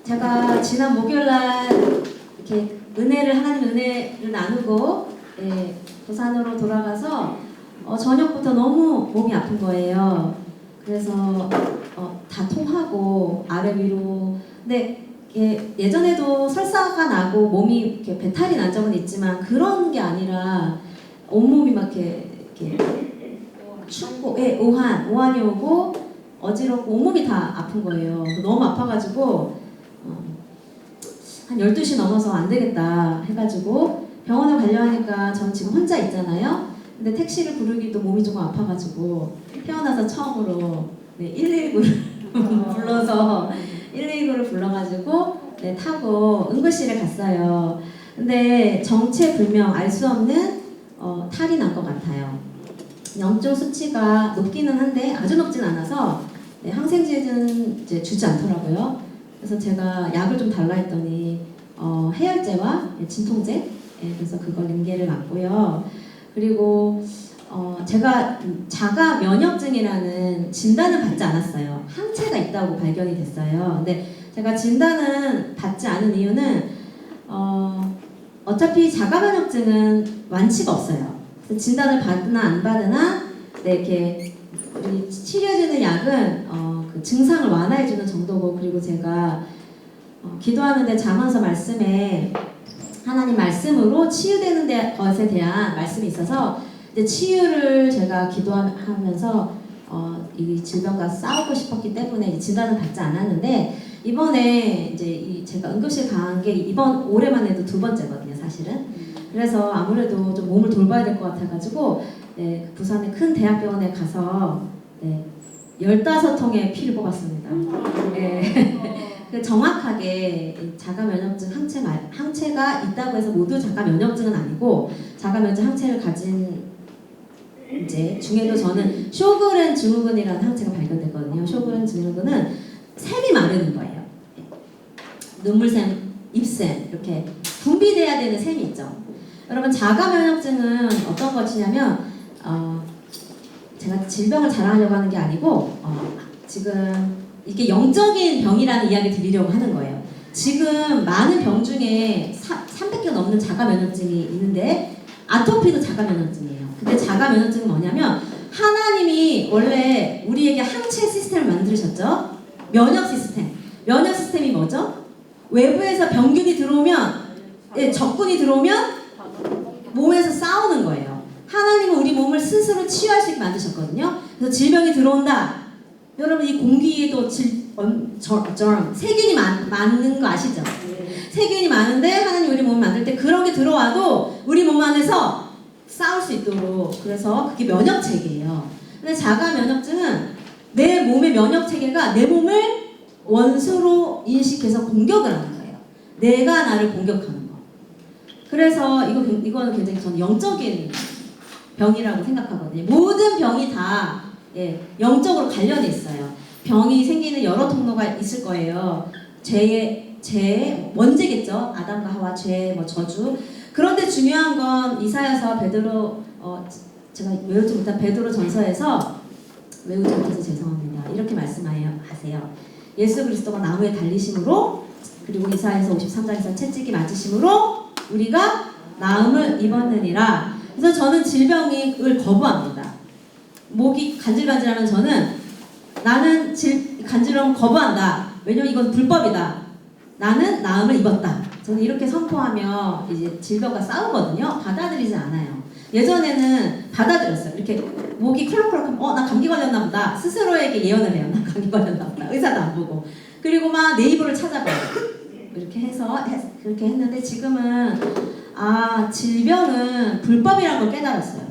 제가 지난 목요일날 이렇게 하나님 은혜를 나누고 부산으로 돌아가서 저녁부터 너무 몸이 아픈 거예요. 그래서 다 통하고 아래 위로. 근데 예전에도 설사가 나고 몸이 이렇게 배탈이 난 적은 있지만 그런 게 아니라 온몸이 막 이렇게 춥고, 오한이 오고 어지럽고 온몸이 다 아픈 거예요. 너무 아파가지고 한 12시 넘어서 안 되겠다 해가지고 병원에 가려 하니까 전 지금 혼자 있잖아요. 근데 택시를 부르기도 몸이 조금 아파가지고 태어나서 처음으로 119를 불러서 119를 불러가지고 타고 응급실에 갔어요. 근데 정체불명 알 수 없는 탈이 난 것 같아요. 염증 수치가 높기는 한데 아주 높진 않아서 항생제는 이제 주지 않더라고요. 그래서 제가 약을 좀 달라 했더니 해열제와 진통제, 그래서 그걸 링겔을 맞고요. 그리고 제가 자가 면역증이라는 진단은 받지 않았어요. 항체가 있다고 발견이 됐어요. 근데 제가 진단은 받지 않은 이유는 어차피 자가 면역증은 완치가 없어요. 그래서 진단을 받으나 안 받으나 이렇게 우리 치료해주는 약은 그 증상을 완화해주는 정도고, 그리고 제가 기도하는데 잠언서 말씀에 하나님 말씀으로 치유되는 것에 대한 말씀이 있어서 이제 치유를 제가 기도하면서 이 질병과 싸우고 싶었기 때문에 이제 진단을 받지 않았는데, 이번에 이제 제가 응급실 간 게 이번 올해만 해도 2번째거든요, 사실은. 그래서 아무래도 좀 몸을 돌봐야 될 것 같아가지고 부산의 큰 대학병원에 가서 15통의 피를 뽑았습니다. 정확하게 자가 면역증 항체가 있다고 해서 모두 자가 면역증은 아니고, 자가 면역증 항체를 가진 이제 중에도 저는 쇼그렌 증후군이라는 항체가 발견됐거든요. 쇼그렌 증후군은 샘이 마르는 거예요. 눈물샘, 입샘 이렇게 분비돼야 되는 샘이 있죠. 여러분, 자가 면역증은 어떤 것이냐면 제가 질병을 자랑하려고 하는 게 아니고 지금 이게 영적인 병이라는 이야기 드리려고 하는 거예요. 지금 많은 병 중에 300개 넘는 자가 면역증이 있는데 아토피도 자가 면역증이에요. 근데 자가 면역증은 뭐냐면 하나님이 원래 우리에게 항체 시스템을 만드셨죠. 면역 시스템. 면역 시스템이 뭐죠? 외부에서 병균이 들어오면, 적군이 들어오면 몸에서 싸우는 거예요. 하나님은 우리 몸을 스스로 치유할 수 있게 만드셨거든요. 그래서 질병이 들어온다. 여러분, 이 공기에도 세균이 많은 거 아시죠? 세균이 많은데 하나님 우리 몸을 만들 때 그런 게 들어와도 우리 몸 안에서 싸울 수 있도록, 그래서 그게 면역체계예요. 근데 자가 면역증은 내 몸의 면역체계가 내 몸을 원수로 인식해서 공격을 하는 거예요. 내가 나를 공격하는 거. 그래서 이거는 굉장히 저는 영적인 병이라고 생각하거든요. 모든 병이 다 영적으로 관련이 있어요. 병이 생기는 여러 통로가 있을 거예요. 죄의 원죄겠죠. 아담과 하와 죄, 저주. 그런데 중요한 건 이사야서 베드로, 제가 외우지 못한 베드로 전서에서 외우지 못해서 죄송합니다. 이렇게 말씀하세요. 예수 그리스도가 나무에 달리심으로, 그리고 이사야서 53장에서 채찍이 맞으심으로 우리가 나음을 입었느니라. 그래서 저는 질병을 거부합니다. 목이 간질간질하면 나는 간지러움 거부한다. 왜냐면 이건 불법이다. 나는 나음을 입었다. 저는 이렇게 선포하며 이제 질병과 싸우거든요. 받아들이지 않아요. 예전에는 받아들였어요. 이렇게 목이 콜록콜록하면 나 감기 걸렸나 보다. 스스로에게 예언을 해요. 나 감기 걸렸나 보다. 의사도 안 보고. 그리고 막 네이버를 찾아봐요. 이렇게 해서 그렇게 했는데, 지금은 질병은 불법이라는 걸 깨달았어요.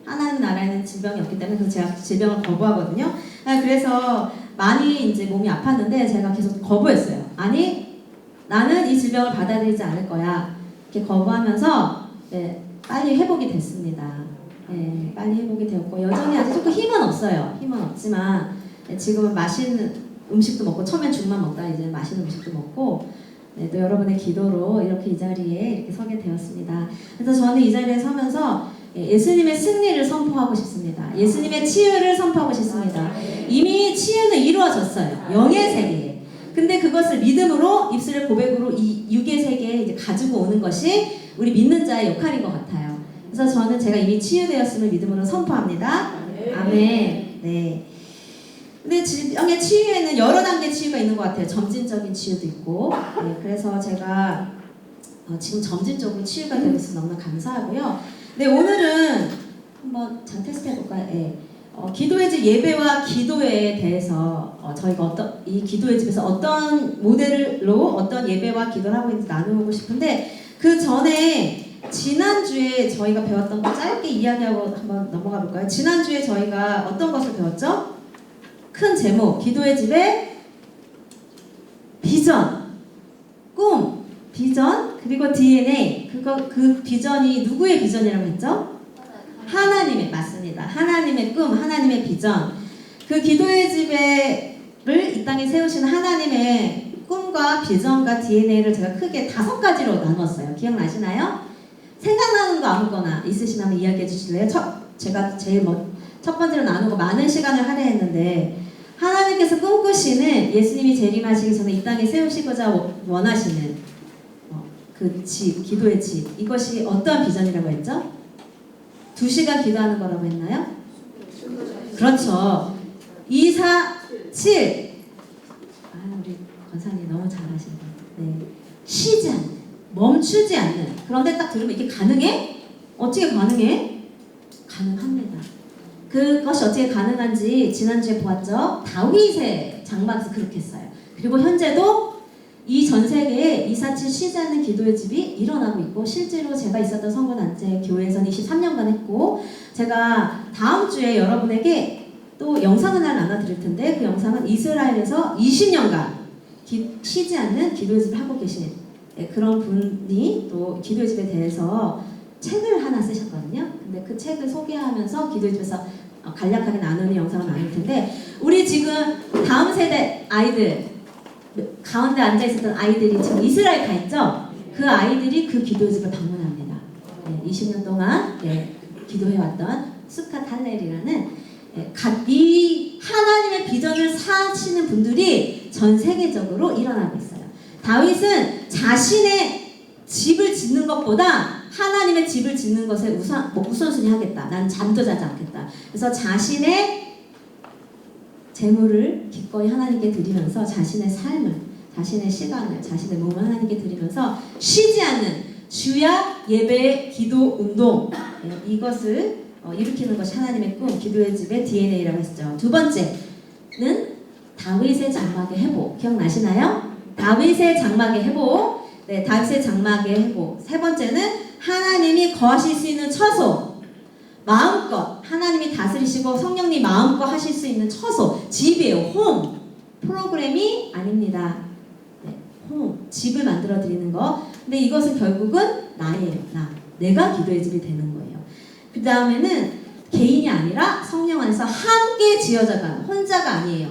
하나님 나라에는 질병이 없기 때문에 그래서 제가 질병을 거부하거든요. 그래서 많이 이제 몸이 아팠는데 제가 계속 거부했어요. 아니, 나는 이 질병을 받아들이지 않을 거야. 이렇게 거부하면서 빨리 회복이 됐습니다. 빨리 회복이 되었고, 여전히 아직 조금 힘은 없어요. 힘은 없지만 지금은 맛있는 음식도 먹고, 처음엔 죽만 먹다 이제 맛있는 음식도 먹고, 또 여러분의 기도로 이렇게 이 자리에 이렇게 서게 되었습니다. 그래서 저는 이 자리에 서면서 예수님의 승리를 선포하고 싶습니다. 예수님의 치유를 선포하고 싶습니다. 이미 치유는 이루어졌어요. 영의 세계에. 근데 그것을 믿음으로 입술의 고백으로 이 육의 세계에 이제 가지고 오는 것이 우리 믿는 자의 역할인 것 같아요. 그래서 저는 제가 이미 치유되었음을 믿음으로 선포합니다. 아멘. 네. 근데 질병의 치유에는 여러 단계 치유가 있는 것 같아요. 점진적인 치유도 있고. 네, 그래서 제가 지금 점진적으로 치유가 되고 있어서 너무나 감사하고요. 네, 오늘은 한번 잘 테스트 해볼까요? 네. 기도의 집 예배와 기도회에 대해서 저희가 이 기도의 집에서 어떤 모델로 어떤 예배와 기도를 하고 있는지 나누고 싶은데, 그 전에 지난주에 저희가 배웠던 거 짧게 이야기하고 한번 넘어가 볼까요? 지난주에 저희가 어떤 것을 배웠죠? 큰 제목, 기도의 집의 비전, 꿈, 비전, 그리고 DNA. 그 비전이 누구의 비전이라고 했죠? 하나님의, 맞습니다. 하나님의 꿈, 하나님의 비전. 그 기도의 집을 이 땅에 세우신 하나님의 꿈과 비전과 DNA를 제가 크게 5가지로 나눴어요. 기억나시나요? 생각나는 거 아무거나 있으시면 한번 이야기해 주실래요? 제가 제일 첫 번째로 나누고 많은 시간을 할애했는데, 하나님께서 꿈꾸시는, 예수님이 재림하시기 전에 이 땅에 세우시고자 원하시는 그 집, 기도의 집, 이것이 어떠한 비전이라고 했죠? 2시간 기도하는 거라고 했나요? 그렇죠. 2, 4, 7. 우리 권사님 너무 잘하신다. 네. 쉬지 않는, 멈추지 않는. 그런데 딱 들으면 이게 가능해? 어떻게 가능해? 가능합니다. 그것이 어떻게 가능한지 지난주에 보았죠. 다윗의 장막에서 그렇게 했어요. 그리고 현재도 이 전 세계에 247 쉬지 않는 기도의 집이 일어나고 있고, 실제로 제가 있었던 성전단체 교회에서는 23년간 했고, 제가 다음 주에 여러분에게 또 영상을 하나 나눠드릴 텐데, 그 영상은 이스라엘에서 20년간 쉬지 않는 기도의 집을 하고 계신 그런 분이 또 기도의 집에 대해서 책을 하나 쓰셨거든요. 근데 그 책을 소개하면서 기도의 집에서 간략하게 나누는 영상을 나눌 텐데, 우리 지금 다음 세대 아이들, 가운데 앉아있었던 아이들이 지금 이스라엘 가 있죠? 그 아이들이 그 기도의 집을 방문합니다. 20년 동안 기도해왔던 수카 탈렐이라는 이 하나님의 비전을 사시는 분들이 전 세계적으로 일어나고 있어요. 다윗은 자신의 집을 짓는 것보다 하나님의 집을 짓는 것에 우선순위 하겠다. 난 잠도 자지 않겠다. 그래서 자신의 재물을 기꺼이 하나님께 드리면서 자신의 삶을, 자신의 시간을, 자신의 몸을 하나님께 드리면서 쉬지 않는 주야 예배, 기도, 운동, 이것을 일으키는 것이 하나님의 꿈, 기도의 집의 DNA라고 했죠. 2번째는 다윗의 장막의 회복. 기억나시나요? 다윗의 장막의 회복. 네, 다윗의 장막의 회복. 3번째는 하나님이 거하실 수 있는 처소. 마음껏 하나님이 다스리시고 성령님 마음껏 하실 수 있는 처소. 집이에요. 홈. 프로그램이 아닙니다. 네, 홈. 집을 만들어 드리는 거. 근데 이것은 결국은 나예요. 내가 기도의 집이 되는 거예요. 그 다음에는 개인이 아니라 성령 안에서 함께 지어져가는, 혼자가 아니에요.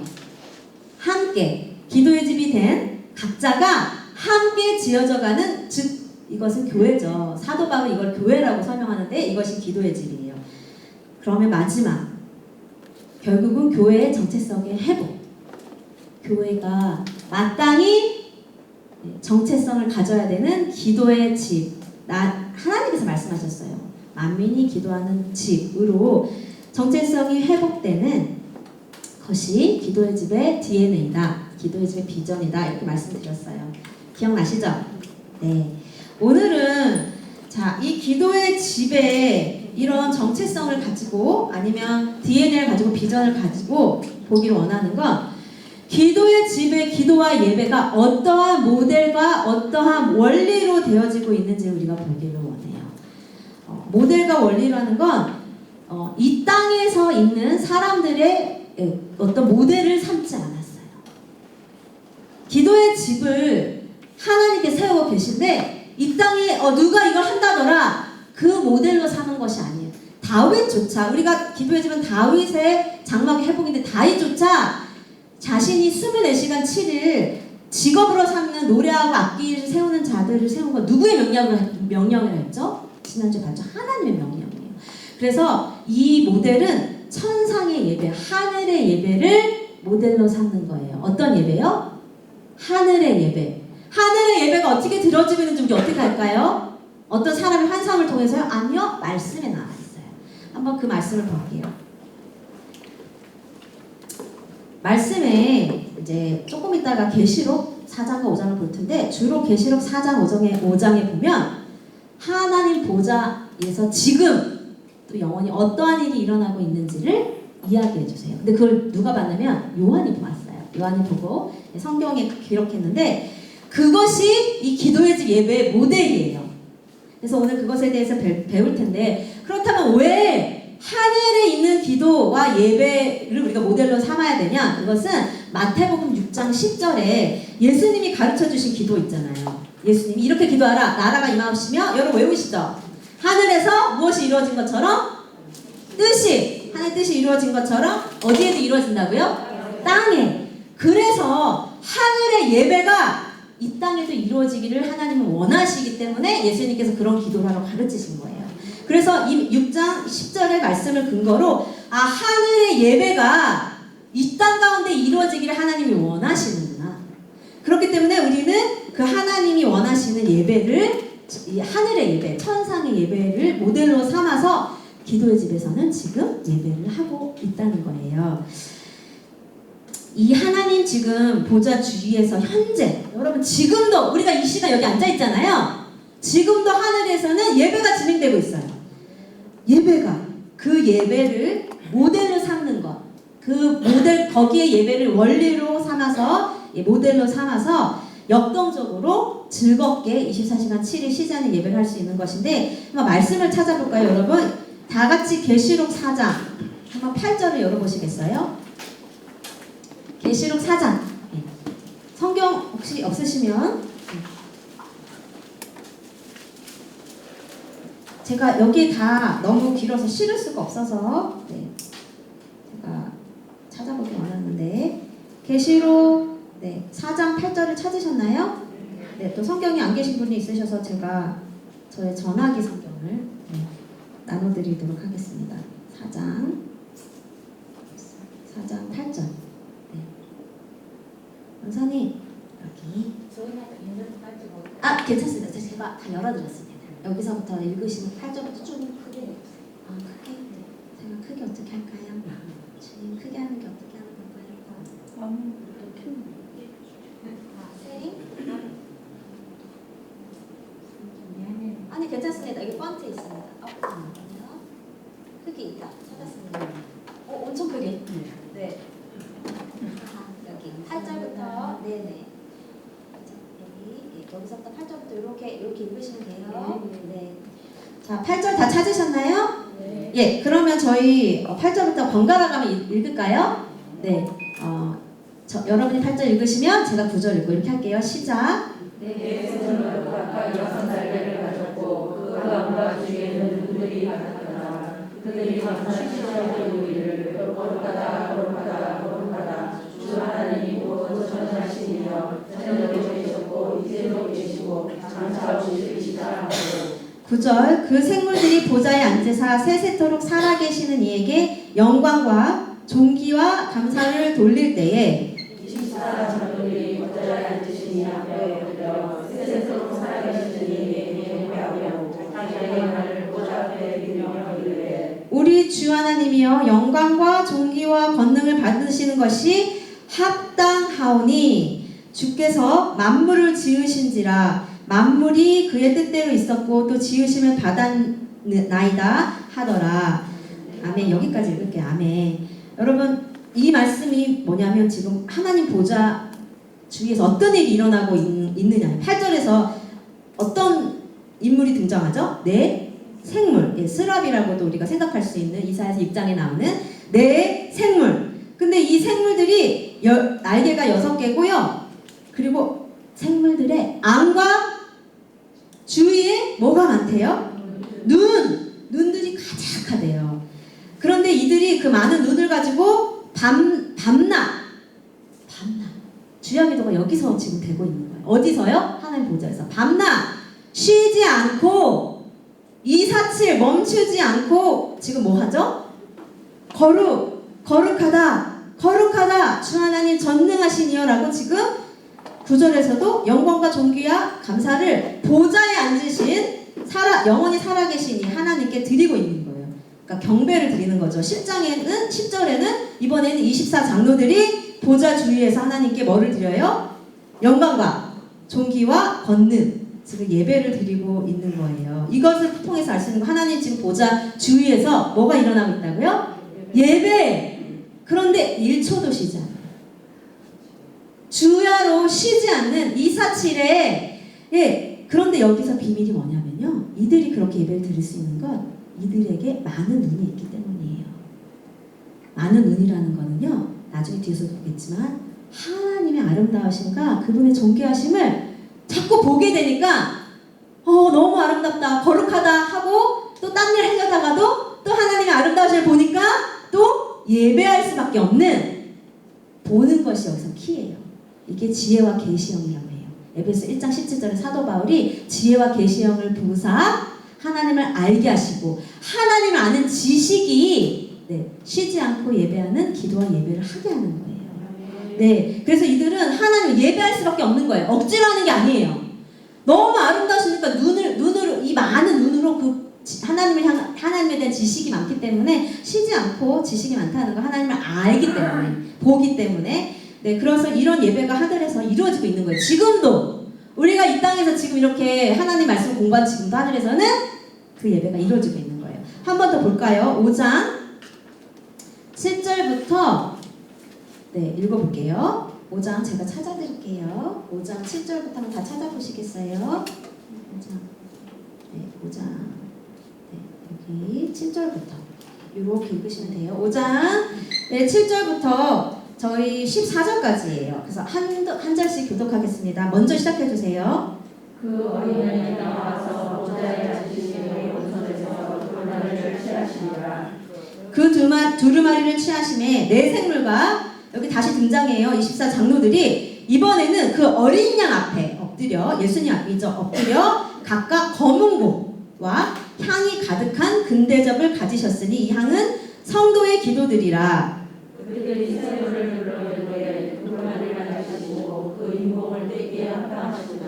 함께 기도의 집이 된 각자가 함께 지어져가는, 즉 이것은 교회죠. 사도 바울이 이걸 교회라고 설명하는데 이것이 기도의 집이에요. 그러면 마지막, 결국은 교회의 정체성의 회복. 교회가 마땅히 정체성을 가져야 되는 기도의 집. 하나님께서 말씀하셨어요. 만민이 기도하는 집으로 정체성이 회복되는 것이 기도의 집의 DNA다. 기도의 집의 비전이다. 이렇게 말씀드렸어요. 기억나시죠? 네. 오늘은 이 기도의 집에 이런 정체성을 가지고, 아니면 DNA를 가지고, 비전을 가지고 보기를 원하는 건, 기도의 집의 기도와 예배가 어떠한 모델과 어떠한 원리로 되어지고 있는지 우리가 보기를 원해요. 모델과 원리라는 건 이 땅에서 있는 사람들의 어떤 모델을 삼지 않았어요. 기도의 집을 하나님께 세우고 계신데, 이 땅에 누가 이걸 한다더라, 그 모델로 사는 것이 아니에요. 다윗조차, 우리가 기도의 집은 다윗의 장막의 회복인데, 다윗조차 자신이 24시간 7일 직업으로 삼는, 노래하고 악기를 세우는 자들을 세운 건 누구의 명령을 했죠? 지난주에 봤죠? 하나님의 명령이에요. 그래서 이 모델은 천상의 예배, 하늘의 예배를 모델로 삼는 거예요. 어떤 예배요? 하늘의 예배. 하늘의 예배가 어떻게 드려지는지 우리 어떻게 할까요? 어떤 사람의 환상을 통해서요? 아니요. 말씀에 나와 있어요. 한번 그 말씀을 볼게요. 말씀에 이제 조금 있다가 계시록 4장과 5장을 볼 텐데 주로 계시록 4장 5장에 보면 하나님 보좌에서 지금 또 영원히 어떠한 일이 일어나고 있는지를 이야기해 주세요. 근데 그걸 누가 봤냐면 요한이 보았어요. 요한이 보고 성경에 기록했는데 그것이 이 기도의 집 예배의 모델이에요. 그래서 오늘 그것에 대해서 배울 텐데 그렇다면 왜 하늘에 있는 기도와 예배를 우리가 모델로 삼아야 되냐? 그것은 마태복음 6장 10절에 예수님이 가르쳐 주신 기도 있잖아요. 예수님이 이렇게 기도하라. 나라가 임하옵시며 여러분 외우시죠? 하늘에서 무엇이 이루어진 것처럼 뜻이 하나님의 뜻이 이루어진 것처럼 어디에도 이루어진다고요? 땅에. 그래서 하늘의 예배가 이 땅에도 이루어지기를 하나님은 원하시기 때문에 예수님께서 그런 기도를 하라고 가르치신 거예요. 그래서 이 6장 10절의 말씀을 근거로 하늘의 예배가 이 땅 가운데 이루어지기를 하나님이 원하시는구나. 그렇기 때문에 우리는 그 하나님이 원하시는 예배를 이 하늘의 예배, 천상의 예배를 모델로 삼아서 기도의 집에서는 지금 예배를 하고 있다는 거예요. 이 하나님 지금 보좌 주위에서 현재 여러분 지금도 우리가 이 시간 여기 앉아 있잖아요. 지금도 하늘에서는 예배가 진행되고 있어요. 예배가 그 예배를 모델로 삼는 것, 그 모델 거기에 예배를 원리로 삼아서 모델로 삼아서 역동적으로 즐겁게 24시간 7일 쉬지 않는 예배를 할 수 있는 것인데 한번 말씀을 찾아볼까요, 여러분? 다 같이 계시록 4장 한번 8절을 열어보시겠어요? 계시록 4장 성경 혹시 없으시면 제가 여기 다 너무 길어서 실을 수가 없어서 제가 찾아보기 원하는데 계시록 4장 8절을 찾으셨나요? 또 성경이 안 계신 분이 있으셔서 제가 저의 전화기 성경을 나눠드리도록 하겠습니다. 4장 8절. 원사님 여기 괜찮습니다. 제가 다 열어드렸습니다. 여기서부터 읽으시면 8절부터 쭉 크게 크게 제가 크게 어떻게 할까요? 주님 크게 하는 게 어떻게 하는 건가요? 세링? 아니 괜찮습니다. 여기 펀트 있습니다. 크기 있다. 찾았습니다. 엄청 크게. 네. 여기 8절부터 네네. 여기서부터 8절부터 이렇게 읽으시면 돼요. 네. 자, 8절 다 찾으셨나요? 네. 예, 그러면 저희 8절부터 번갈아 가면 읽을까요? 네. 여러분이 8절 읽으시면 제가 9절 읽고 이렇게 할게요. 시작. 내 손으로 각각 6살개를 가졌고 그 가운데 주위에는 누구들이 나타나더라. 그들이 전사시절의 우리를 거룩하다 거룩하다 거룩하다 주 하나님이 곧 전사하시니여 전에도 계셨고 이제도 계시고 장차 오시리시다. 9절 그 생물들이 보좌에 앉으사 세세토록 살아계시는 이에게 영광과 존귀와 감사를 돌릴 때에 24 장로들이 보좌에 앉으시니 앞에 엎드려 세세토록 살아계시는 이에게 예배하며 자기의 말을 보좌 앞에 빌며 이르되 우리 주 하나님이여 영광과 존귀와 권능을 받으시는 것이 합당하오니 주께서 만물을 지으신지라 만물이 그의 뜻대로 있었고 또 지으심을 받았나이다 하더라. 아멘. 여기까지 읽을게요. 아멘. 여러분 이 말씀이 뭐냐면 지금 하나님 보좌 주위에서 어떤 일이 일어나고 있느냐. 8절에서 어떤 인물이 등장하죠? 생물. 스랍이라고도 우리가 생각할 수 있는 이사야서 6장에 나오는 생물. 근데 이 생물들이 날개가 6개고요. 그리고 생물들의 안과 주위에 뭐가 많대요? 눈들이 가득하대요. 그런데 이들이 그 많은 눈을 가지고 밤낮 주야 기도가 여기서 지금 되고 있는 거예요. 어디서요? 하나님 보좌에서 밤낮 쉬지 않고 247 멈추지 않고 지금 뭐 하죠? 거룩하다 주 하나님 전능하시니요 라고 지금 9절에서도 영광과 존귀와 감사를 보좌에 앉으신 영원히 살아계신 이 하나님께 드리고 있는 거예요. 그러니까 경배를 드리는 거죠. 10절에는 이번에는 24장로들이 보좌 주위에서 하나님께 뭐를 드려요? 영광과 존귀와 권능, 즉 예배를 드리고 있는 거예요. 이것을 통해서 알 수 있는 거, 하나님 지금 보좌 주위에서 뭐가 일어나고 있다고요? 예배! 그런데 1초도 쉬지 않아요. 주야로 쉬지 않는 247에 그런데 여기서 비밀이 뭐냐면요, 이들이 그렇게 예배를 드릴 수 있는 건 이들에게 많은 눈이 있기 때문이에요. 많은 눈이라는 거는요, 나중에 뒤에서도 보겠지만 하나님의 아름다우심과 그분의 존귀하심을 자꾸 보게 되니까 너무 아름답다, 거룩하다 하고 또 딴 일 하려다가도 또 하나님의 아름다우심을 보니까 또 예배할 수밖에 없는, 보는 것이 여기서 키예요. 이게 지혜와 계시형이라고 해요. 에베소 1장 17절에 사도 바울이 지혜와 계시형을 부사 하나님을 알게 하시고, 하나님을 아는 지식이 쉬지 않고 예배하는 기도와 예배를 하게 하는 거예요. 네, 그래서 이들은 하나님을 예배할 수밖에 없는 거예요. 억지로 하는 게 아니에요. 너무 아름다우시니까 눈으로 이 많은 눈으로 그 하나님에 대한 지식이 많기 때문에 쉬지 않고, 지식이 많다는 거 하나님을 알기 때문에, 보기 때문에, 네, 그래서 이런 예배가 하늘에서 이루어지고 있는 거예요. 지금도 우리가 이 땅에서 지금 이렇게 하나님 말씀 공부한 지금도 하늘에서는 그 예배가 이루어지고 있는 거예요. 한 번 더 볼까요? 5장 7절부터 읽어볼게요. 5장 제가 찾아드릴게요. 5장 7절부터 한번 다 찾아보시겠어요? 5장 여기 7절부터 이렇게 읽으시면 돼요. 5장 7절부터 저희 14절까지예요. 그래서 한 절씩 교독하겠습니다. 먼저 시작해주세요. 그 어린아이가 나와서 보좌에 앉으시니 오른손에서 돌만을 취하시니라. 그 두루마리를 취하심에 네 생물과, 여기 다시 등장해요. 24장로들이 이번에는 그 어린 양 앞에 엎드려, 예수님 앞이죠, 엎드려 각각 검은 고와 향이 가득한 금대접을 가지셨으니 이 향은 성도의 기도들이라. 그들이 세월을 불러내되 두루마리를 가지시고 그 인공을 떼기에 합당하시다.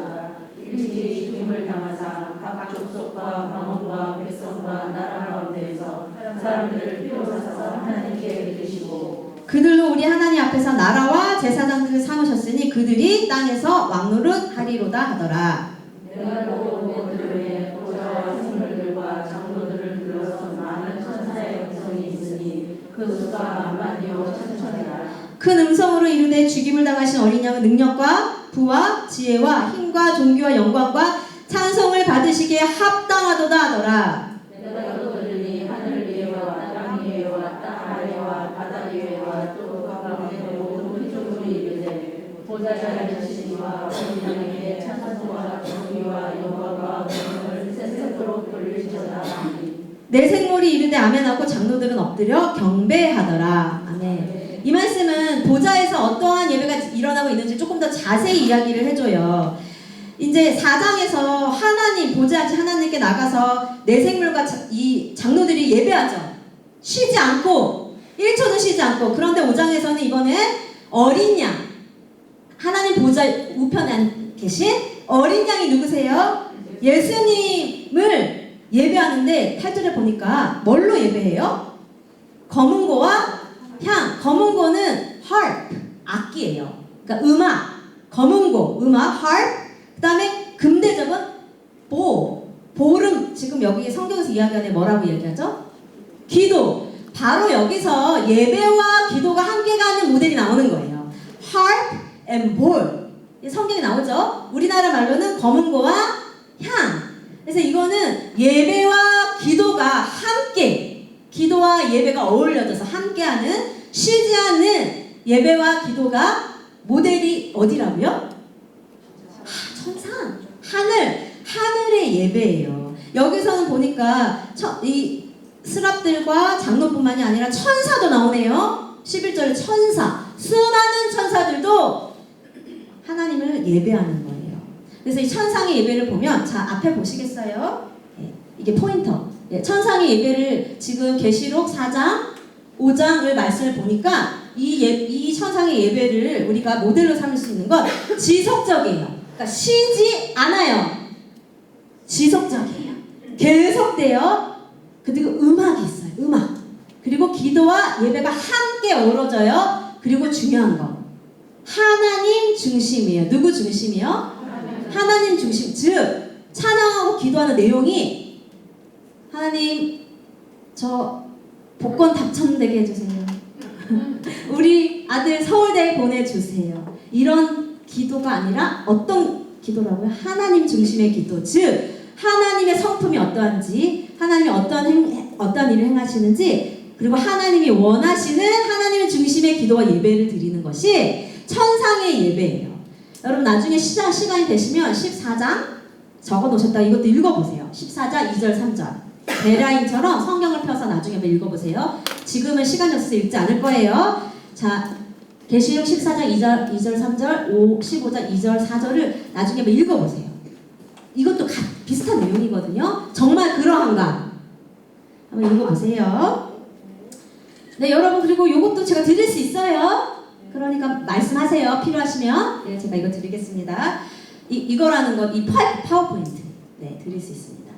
일찍이 죽임을 당하사 각 족속과 방언과 백성과 나라 가운데에서 사람들을 피로사서 하나님께 드리시고, 그들로 우리 하나님 앞에서 나라와 제사장들을 삼으셨으니 그들이 땅에서 왕노릇 하리로다 하더라. 내가 보고 그들의 보좌와 생물들과 장로들을 불러서 많은 천사의 음성이 있으니 그 수가 만만이요 천천이라. 큰 음성으로 이르되 죽임을 당하신 어린 양은 능력과 부와 지혜와 힘과 존귀와 영광과 찬송을 받으시기에 합당하도다 하더라. 내가 또 들으니 하늘 위에와 땅 위에와 땅 아래와 바다 위에와 또 가운데 모든 피조물이 이르되 보좌에 앉으신 이와 어린 양에게 찬송과 존귀와 영광과 권능을 세세토록 돌리시도다. 내 생물이 이르되 아멘하고 장로들은 엎드려 경배하더라. 아멘. 이 말씀은 보좌에서 어떠한 예배가 일어나고 있는지 조금 더 자세히 이야기를 해줘요. 이제 4장에서 하나님, 보좌하신 하나님께 나가서 내 생물과 이 장로들이 예배하죠. 쉬지 않고, 1초도 쉬지 않고. 그런데 5장에서는 이번에 어린 양, 하나님 보좌 우편에 계신 어린 양이 누구세요? 예수님을 예배하는데 8절에 보니까 뭘로 예배해요? 검은고와 향. 검은고는 harp, 악기예요. 그러니까 음악. 검은고, 음악, harp. 그 다음에 금대접은 볼은 지금 여기 성경에서 이야기하는 뭐라고 얘기하죠? 기도. 바로 여기서 예배와 기도가 함께 가는 모델이 나오는 거예요. harp and bowl. 성경에 나오죠? 우리나라 말로는 검은고와 향. 그래서 이거는 예배와 기도가 함께, 기도와 예배가 어울려져서 함께하는, 쉬지 않는 예배와 기도가 모델이 어디라고요? 천상, 하늘의 예배예요. 여기서는 보니까 이 스랍들과 장로뿐만이 아니라 천사도 나오네요. 11절에 천사, 수많은 천사들도 하나님을 예배하는 거예요. 그래서 이 천상의 예배를 보면, 자, 앞에 보시겠어요? 이게 포인터. 천상의 예배를 지금 계시록 4장, 5장을 말씀을 보니까 이 천상의 예배를 우리가 모델로 삼을 수 있는 건 지속적이에요. 그러니까 쉬지 않아요. 지속적이에요. 계속돼요. 그리고 음악이 있어요. 음악. 그리고 기도와 예배가 함께 어우러져요. 그리고 중요한 거. 하나님 중심이에요. 누구 중심이요? 하나님 중심. 즉 찬양하고 기도하는 내용이 하나님 저 복권 당첨되게 해주세요. 우리 아들 서울대에 보내주세요. 이런 기도가 아니라 어떤 기도라고요? 하나님 중심의 기도. 즉 하나님의 성품이 어떠한지, 하나님이 어떤 일을 행하시는지, 그리고 하나님이 원하시는 하나님 중심의 기도와 예배를 드리는 것이 천상의 예배예요. 여러분 나중에 시간이 되시면 14장 적어 놓으셨다. 이것도 읽어보세요. 14장 2절 3절 베라인처럼 성경을 펴서 나중에 한번 읽어보세요. 지금은 시간이 없어서 읽지 않을 거예요. 자, 계시록 14장 2절 3절 15장 2절 4절을 나중에 한번 읽어보세요. 이것도 비슷한 내용이거든요. 정말 그러한가? 한번 읽어보세요. 네, 여러분 그리고 이것도 제가 드릴 수 있어요. 그러니까 말씀하세요. 필요하시면. 네, 제가 이거 드리겠습니다. 이거라는 것, 이 파워포인트. 네, 드릴 수 있습니다.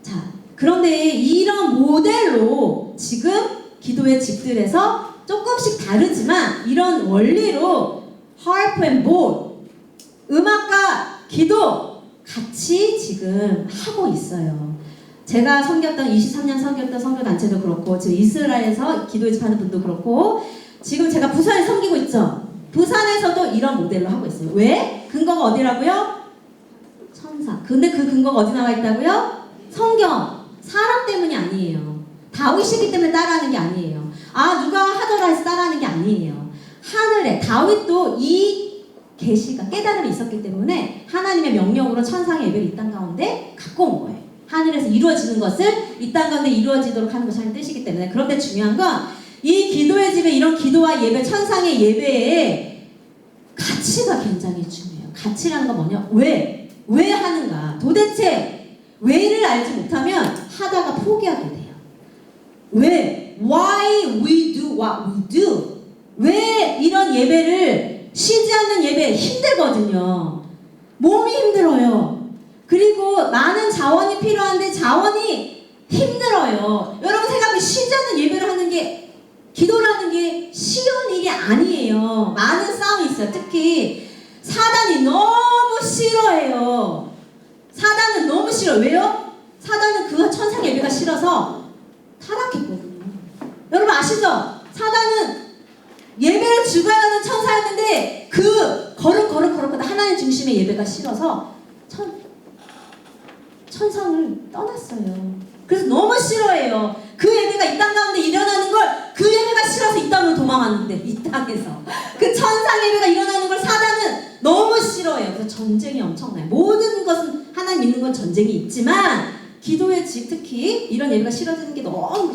자, 그런데 이런 모델로 지금 기도의 집들에서 조금씩 다르지만 이런 원리로 harp and bowl, 음악과 기도 같이 지금 하고 있어요. 제가 섬겼던 23년 섬겼던 선교단체도 그렇고 지금 이스라엘에서 기도의 집하는 분도 그렇고 지금 제가 부산에 섬기고 있죠. 부산에서도 이런 모델로 하고 있어요. 왜? 근거가 어디라고요? 천사. 근데 그 근거가 어디 나와 있다고요? 성경. 사람 때문이 아니에요. 다윗이기 때문에 따라하는 게 아니에요. 아 누가 하더라 해서 따라하는 게 아니에요. 하늘에 다윗도 이 계시가 깨달음이 있었기 때문에 하나님의 명령으로 천상의 예배를 이 땅 가운데 갖고 온 거예요. 하늘에서 이루어지는 것을 이 땅 가운데 이루어지도록 하는 것이 하나님의 뜻이기 때문에. 그런데 중요한 건 이 기도의 집에 이런 기도와 예배, 천상의 예배에 가치가 굉장히 중요해요. 가치라는 건 뭐냐? 왜 하는가? 도대체 왜를 알지 못하면 하다가 포기하게 돼요. 왜? Why we do what we do? 왜 이런 예배를 쉬지 않는 예배 힘들거든요. 몸이 힘들어요. 그리고 많은 자원이 필요한데 자원이 힘들어요. 여러분 생각해 쉬지 않는 예배를 하는 게 기도라는 게 쉬운 일이 아니에요. 많은 싸움이 있어요. 특히 사단이 너무 싫어해요. 사단은 너무 싫어요. 왜요? 사단은 그 천상 예배가 싫어서 타락했거든요. 여러분 아시죠? 사단은 예배를 주관하는 천사였는데 그 거룩 하나님 중심의 예배가 싫어서 천상을 떠났어요. 그래서 너무 싫어해요. 그 예배가 이 땅 가운데 일어나는 걸 그 예배가 싫어서 이 땅으로 도망왔는데 이 땅에서 그 천상 예배가 일어나는 걸 사단은 너무 싫어해요. 그래서 전쟁이 엄청나요. 모든 것은 하나님 믿는 건 전쟁이 있지만 기도의 집 특히 이런 예배가 싫어지는 게 너무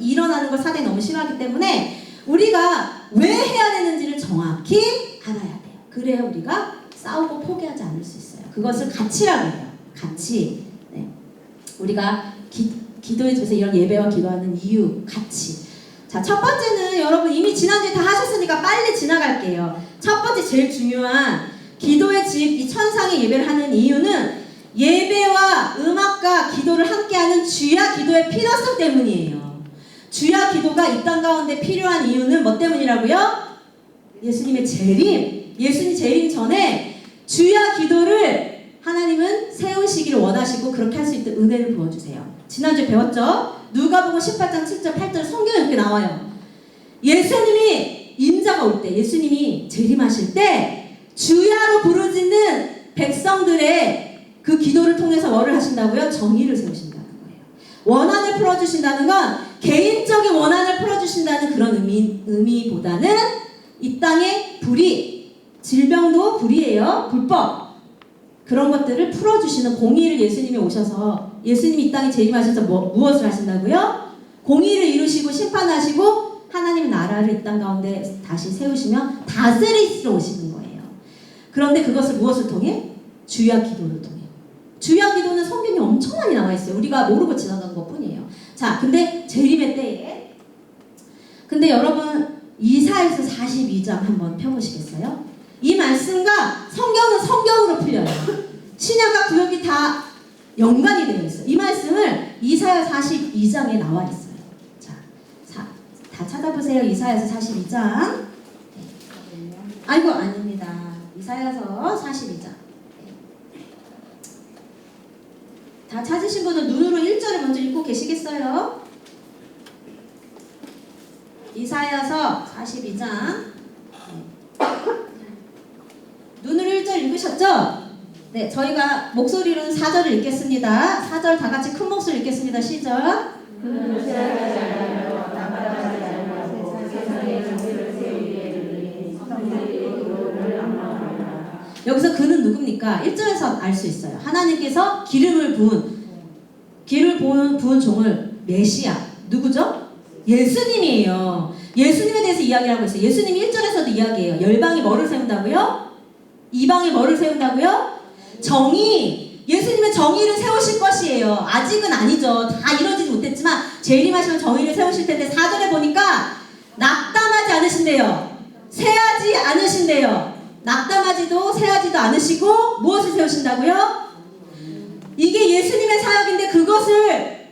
일어나는 걸 사단이 너무 싫어하기 때문에 우리가 왜 해야 되는지를 정확히 알아야 돼요. 그래야 우리가 싸우고 포기하지 않을 수 있어요. 그것을 가치라고 해요. 가치. 네. 우리가 기도의 집에서 이런 예배와 기도하는 이유, 가치. 자, 첫 번째는 여러분 이미 지난주에 다 하셨으니까 빨리 지나갈게요. 첫 번째 제일 중요한 기도의 집, 이 천상의 예배를 하는 이유는 예배와 음악과 기도를 함께하는 주야 기도의 필요성 때문이에요. 주야 기도가 이 땅 가운데 필요한 이유는 뭐 때문이라고요? 예수님의 재림. 예수님 재림 전에 주야 기도를 하나님은 세우시기를 원하시고 그렇게 할 수 있도록 은혜를 부어주세요. 지난주에 배웠죠? 누가복음 18장 7절 8절 성경에 이렇게 나와요. 예수님이 인자가 올 때, 예수님이 재림하실 때 주야로 부르짖는 백성들의 그 기도를 통해서 뭐를 하신다고요? 정의를 세우신다는 거예요. 원한을 풀어주신다는 건 개인적인 원한을 풀어주신다는 그런 의미보다는 이 땅의 불의, 질병도 불의예요. 불법. 그런 것들을 풀어주시는 공의를 예수님이 오셔서 예수님이 이 땅에 재림하셔서 무엇을 하신다고요? 공의를 이루시고 심판하시고 하나님의 나라를 이 땅 가운데 다시 세우시며 다스리시러 오시는 거예요. 그런데 그것을 무엇을 통해? 주야 기도를 통해. 주야 기도는 성경에 엄청 많이 나와 있어요. 우리가 모르고 지나간 것 뿐이에요. 자, 근데 재림의 때에 근데 여러분 이사야서 42장 한번 펴보시겠어요? 이 말씀과 성경은 성경으로 풀려요. 신약과 구약이 다 연관이 되어 있어요. 이 말씀을 이사야 42장에 나와 있어요. 자, 다 찾아보세요. 이사야서 42장. 아이고, 아닙니다. 이사야서 42장. 다 찾으신 분은 눈으로 1절을 먼저 읽고 계시겠어요? 이사야서 42장. 눈으로 1절 읽으셨죠? 네, 저희가 목소리로는 4절을 읽겠습니다. 4절 다 같이 큰 목소리 읽겠습니다. 시작. 그는 세상을 잘하며 땅바닥을 잘하며 세상에 정의를 세우기에 이르니 성들이 그를 악망하리라. 여기서 그는 누굽니까? 1절에서 알 수 있어요. 하나님께서 기름을 부은 종을 메시아. 누구죠? 예수님이에요. 예수님에 대해서 이야기를 하고 있어요. 예수님이 1절에서도 이야기해요. 열방이 뭐를 세운다고요? 이방이 뭐를 세운다고요? 정의. 예수님은 정의를 세우실 것이에요. 아직은 아니죠. 다 이루어지지 못했지만 재림하시면 정의를 세우실 텐데 4절에 보니까 낙담하지 않으신대요. 세하지 않으신대요. 낙담하지도 세하지도 않으시고 무엇을 세우신다고요? 이게 예수님의 사역인데 그것을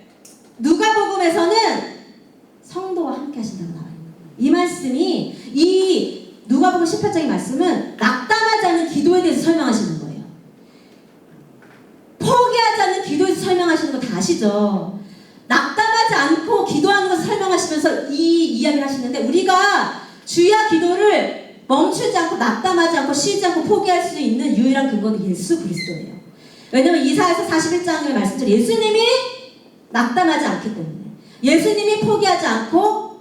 누가복음에서는 성도와 함께 하신다고 나와요. 이 말씀이 이 누가복음 18장의 말씀은 낙담하지 않는 기도에 대해서 설명하시는 거예요. 포기하지 않는 기도에서 설명하시는 거 다 아시죠? 낙담하지 않고 기도하는 것을 설명하시면서 이 이야기를 하시는데 우리가 주야 기도를 멈추지 않고 낙담하지 않고 쉬지 않고 포기할 수 있는 유일한 근거는 예수 그리스도예요. 왜냐하면 이사야서 41장의 말씀처럼 예수님이 낙담하지 않기 때문에 예수님이 포기하지 않고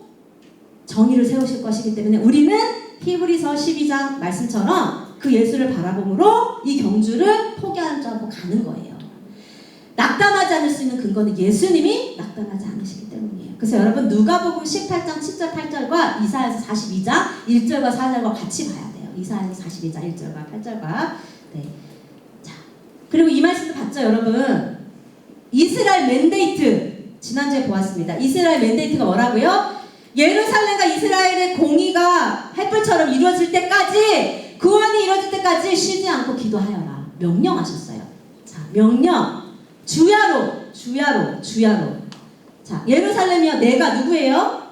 정의를 세우실 것이기 때문에 우리는 히브리서 12장 말씀처럼 그 예수를 바라봄으로 이 경주를 포기하지 않고 가는 거예요. 낙담하지 않을 수 있는 근거는 예수님이 낙담하지 않으시기 때문이에요. 그래서 여러분 누가복음 18장 7절 8절과 이사야서 42장 1절과 4절과 같이 봐야 돼요. 이사야서 42장 1절과 8절과 네. 자, 그리고 이 말씀도 봤죠 여러분? 이스라엘 맨데이트 지난주에 보았습니다. 이스라엘 맨데이트가 뭐라고요? 예루살렘과 이스라엘의 공의가 횃불처럼 이루어질 때까지 구원이 이루어질 때까지 쉬지 않고 기도하여라. 명령하셨어요. 자, 명령. 주야로. 자, 예루살렘이요. 내가 누구예요?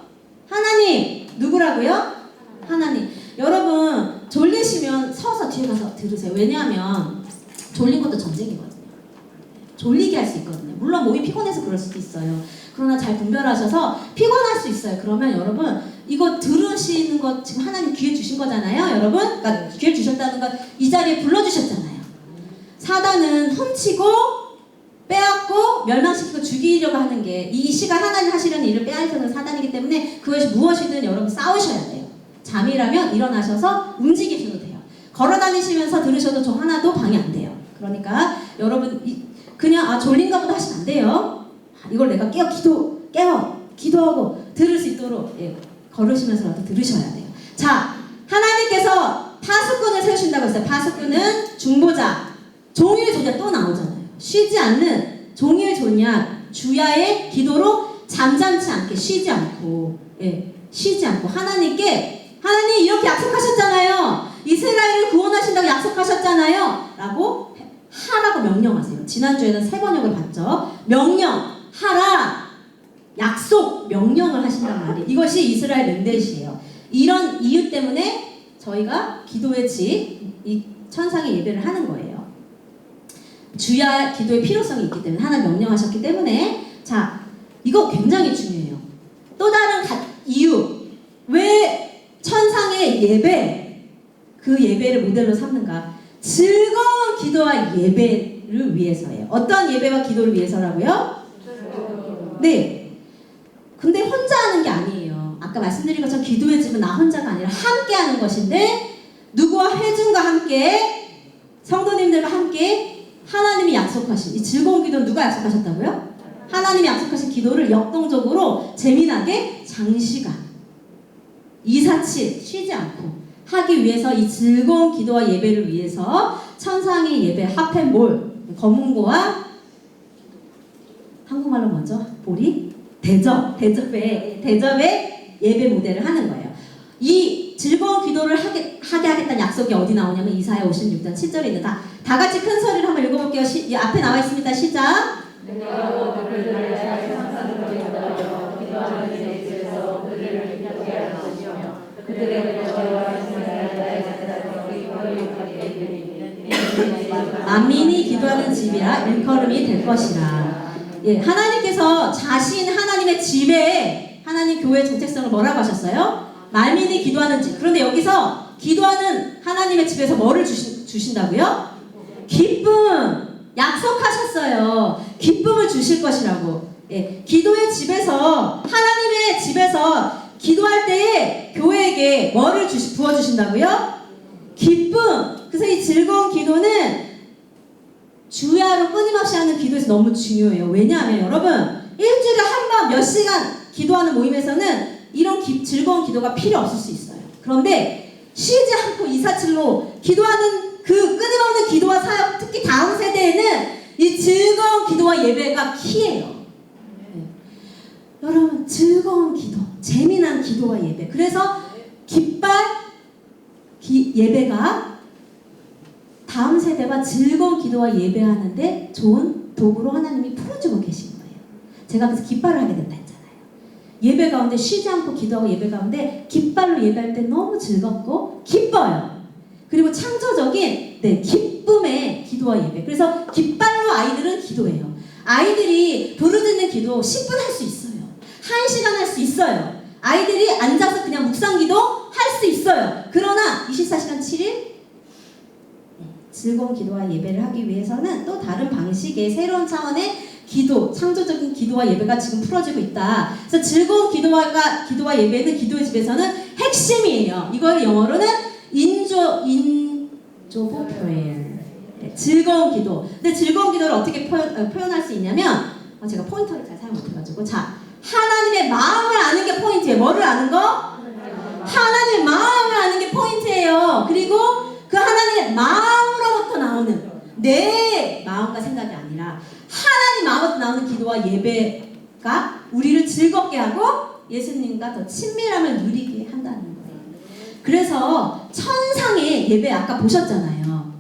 하나님. 누구라고요? 하나님. 여러분 졸리시면 서서 뒤에 가서 들으세요. 왜냐하면 졸린 것도 전쟁이거든요. 졸리게 할 수 있거든요. 물론 몸이 피곤해서 그럴 수도 있어요. 그러나 잘 분별하셔서 피곤할 수 있어요. 그러면 여러분 이거 들으시는 거 지금 하나님 기회 주신 거잖아요. 여러분 그러니까 기회 주셨다는 건 이 자리에 불러주셨잖아요. 사단은 훔치고 빼앗고 멸망시키고 죽이려고 하는 게 이 시간 하나님 하시려는 일을 빼앗는 사단이기 때문에 그것이 무엇이든 여러분 싸우셔야 돼요. 잠이라면 일어나셔서 움직이셔도 돼요. 걸어다니시면서 들으셔도 저 하나도 방해 안 돼요. 그러니까 여러분 그냥 졸린가 보다 하시면 안 돼요. 이걸 내가 기도하고 들을 수 있도록 걸으시면서라도 들으셔야 돼요. 자, 하나님께서 파수꾼을 세우신다고 했어요. 파수꾼은 중보자, 종일조냐 또 나오잖아요. 쉬지 않는 종일조냐 주야의 기도로 잠잠치 않게 쉬지 않고 하나님 이렇게 약속하셨잖아요. 이스라엘을 구원하신다고 약속하셨잖아요. 라고 하라고 명령하세요. 지난주에는 3번역을 봤죠. 명령하라. 약속 명령을 하신단 말이에요. 이것이 이스라엘 맨데이트예요. 이런 이유 때문에 저희가 기도의 이 천상의 예배를 하는 거예요. 주야 기도의 필요성이 있기 때문에 하나님 명령하셨기 때문에 자 이거 굉장히 중요해요. 또 다른 이유 왜 천상의 예배 그 예배를 모델로 삼는가? 즐거운 기도와 예배를 위해서예요. 어떤 예배와 기도를 위해서라고요? 네. 근데 혼자 하는 게 아니에요. 아까 말씀드린 것처럼 기도의 집은 나 혼자가 아니라 함께 하는 것인데 누구와 회중과 함께 성도님들과 함께 하나님이 약속하신 이 즐거운 기도는 누가 약속하셨다고요? 하나님이 약속하신 기도를 역동적으로 재미나게 장시간 247 쉬지 않고 하기 위해서 이 즐거운 기도와 예배를 위해서 천상의 예배 하펜볼 검은고와 한국말로 먼저 볼이 대접의 예배 모델을 하는 거예요. 이 즐거운 기도를 하게 하겠다는 약속이 어디 나오냐면 이사야 56장 7절에 있는 다 같이 큰 소리를 한번 읽어볼게요. 앞에 나와 있습니다. 시작. 내가 그들을 잘 상상으로 인하여 기도하는 데 있어서 그들을 기쁘게 할 것이며 그들의 거처와 생활을 나의 자녀들과 거룩하게 이르리니 만민이 기도하는 집이라 일컬음이 될 것이라. 예, 하나님께서 자신 하나님의 집에 하나님 교회 정체성을 뭐라고 하셨어요? 만민이 기도하는 집. 그런데 여기서 기도하는 하나님의 집에서 뭐를 주신다고요? 기쁨. 약속하셨어요. 기쁨을 주실 것이라고. 예, 기도의 집에서 하나님의 집에서 기도할 때에 교회에게 뭐를 부어주신다고요? 기쁨. 그래서 이 즐거운 기도는 주야로 끊임없이 하는 기도에서 너무 중요해요. 왜냐하면 여러분 일주일에 한 번 몇 시간 기도하는 모임에서는 이런 즐거운 기도가 필요 없을 수 있어요. 그런데 쉬지 않고 247로 기도하는 그 끊임없는 기도와 사역, 특히 다음 세대에는 이 즐거운 기도와 예배가 키예요. 네. 여러분 즐거운 기도, 재미난 기도와 예배. 그래서 예배가 다음 세대가 즐거운 기도와 예배하는데 좋은 도구로 하나님이 풀어주고 계신 거예요. 제가 그래서 깃발을 하게 된다 했잖아요. 예배 가운데 쉬지 않고 기도하고 예배 가운데 깃발로 예배할 때 너무 즐겁고 기뻐요. 그리고 창조적인 기쁨의 기도와 예배. 그래서 깃발로 아이들은 기도해요. 아이들이 부르짖는 기도 10분 할 수 있어요. 1시간 할 수 있어요. 아이들이 앉아서 그냥 묵상기도 할 수 있어요. 그러나 24시간 7일 즐거운 기도와 예배를 하기 위해서는 또 다른 방식의 새로운 차원의 기도, 창조적인 기도와 예배가 지금 풀어지고 있다. 그래서 즐거운 기도와 예배는 기도의 집에서는 핵심이에요. 이걸 영어로는 인조보 prayer. 즐거운 기도. 근데 즐거운 기도를 어떻게 표현할 수 있냐면 제가 포인터를 잘 사용 못해가지고 하나님의 마음을 아는 게 포인트예요. 뭐를 아는 거? 하나님의 마음을 아는 게 포인트예요. 그리고 그 하나님의 마음으로부터 나오는 내 마음과 생각이 아니라 하나님 마음으로부터 나오는 기도와 예배가 우리를 즐겁게 하고 예수님과 더 친밀함을 누리게 한다는 거예요. 그래서 천상의 예배 아까 보셨잖아요.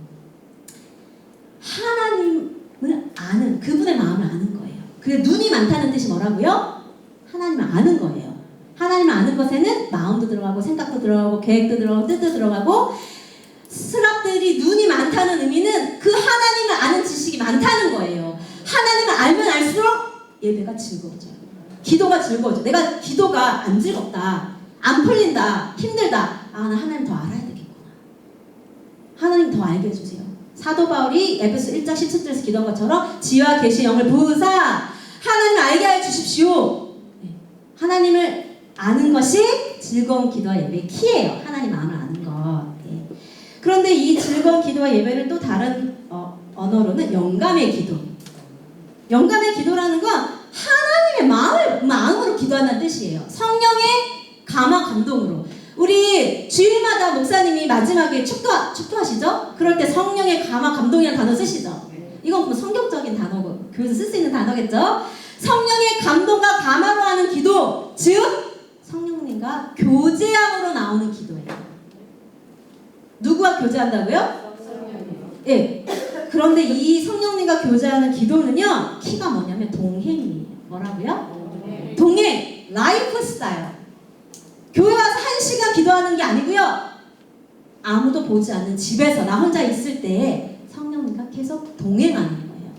하나님을 아는, 그분의 마음을 아는 거예요. 그게 눈이 많다는 뜻이 뭐라고요? 하나님을 아는 거예요. 하나님을 아는 것에는 마음도 들어가고 생각도 들어가고 계획도 들어가고 뜻도 들어가고 스랍들이 눈이 많다는 의미는 그 하나님을 아는 지식이 많다는 거예요. 하나님을 알면 알수록 예배가 즐거워져요. 기도가 즐거워져. 내가 기도가 안 즐겁다, 안 풀린다, 힘들다. 나 하나님 더 알아야 되겠구나. 하나님 더 알게 해주세요. 사도 바울이 에베소 1장 17절에서 기도한 것처럼 지혜와 계시의 영을 부으사 하나님을 알게 해 주십시오. 하나님을 아는 것이 즐거운 기도와 예배의 키예요. 하나님 마음을 아는 것. 그런데 이 즐거운 기도와 예배를 또 다른 언어로는 영감의 기도. 영감의 기도라는 건 하나님의 마음으로 기도한다는 뜻이에요. 성령의 감화 감동으로. 우리 주일마다 목사님이 마지막에 축도하시죠? 그럴 때 성령의 감화 감동이라는 단어 쓰시죠? 이건 성경적인 단어고 교회에서 쓸 수 있는 단어겠죠? 성령의 감동과 감화로 하는 기도, 즉 성령님과 교제함으로 나오는 기도예요. 누구와 교제한다고요? 예. 그런데 이 성령님과 교제하는 기도는요, 키가 뭐냐면 동행이에요. 뭐라고요? 동행, 라이프 스타일. 교회 와서 1시간 기도하는 게 아니고요, 아무도 보지 않는 집에서 나 혼자 있을 때 성령님과 계속 동행하는 거예요.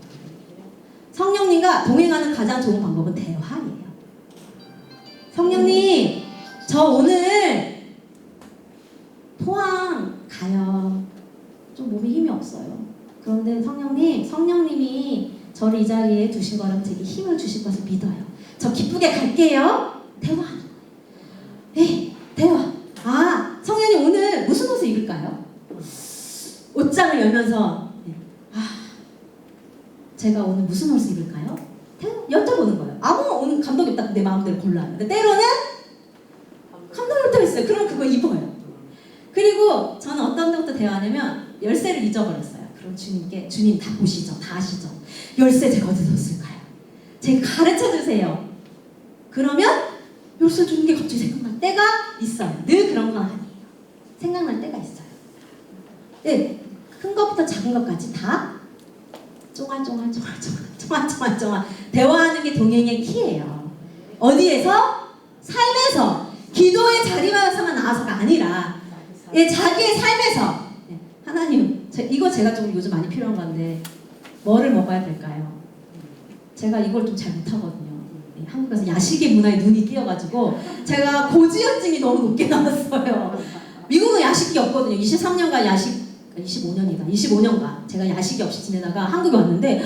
성령님과 동행하는 가장 좋은 방법은 대화예요. 성령님, 저 오늘 포항 가요. 좀 몸에 힘이 없어요. 그런데 성령님이 저를 이 자리에 두신 거라면 제게 힘을 주실 것을 믿어요. 저 기쁘게 갈게요. 대화하는 거예요. 네, 대화. 성령님 오늘 무슨 옷을 입을까요? 옷장을 열면서 제가 오늘 무슨 옷을 입을까요? 여쭤보는 거예요. 오늘 감동이 없다. 내 마음대로 골라요. 근데 때로는 감동이 없다고 있어요. 그럼 그거 입어요. 그리고 저는 어떤 때부터 대화하냐면 열쇠를 잊어버렸어요. 그럼 주님께 주님 다 보시죠. 다 아시죠. 열쇠 제가 어디서 뒀을까요? 제가 가르쳐주세요. 그러면 열쇠 주는 게 갑자기 생각날 때가 있어요. 늘 그런 건 아니에요. 생각날 때가 있어요. 네, 큰 것부터 작은 것까지 다 쫑알쫑알 대화하는 게 동행의 키예요. 어디에서? 삶에서, 기도의 자리에서만 나와서가 아니라 자기의 삶에서. 하나님, 이거 제가 좀 요즘 많이 필요한 건데 뭐를 먹어야 될까요? 제가 이걸 좀 잘 못하거든요. 한국에서 야식의 문화에 눈이 띄어가지고 제가 고지혈증이 너무 높게 나왔어요. 미국은 야식이 없거든요. 23년간 야식, 25년간 제가 야식이 없이 지내다가 한국에 왔는데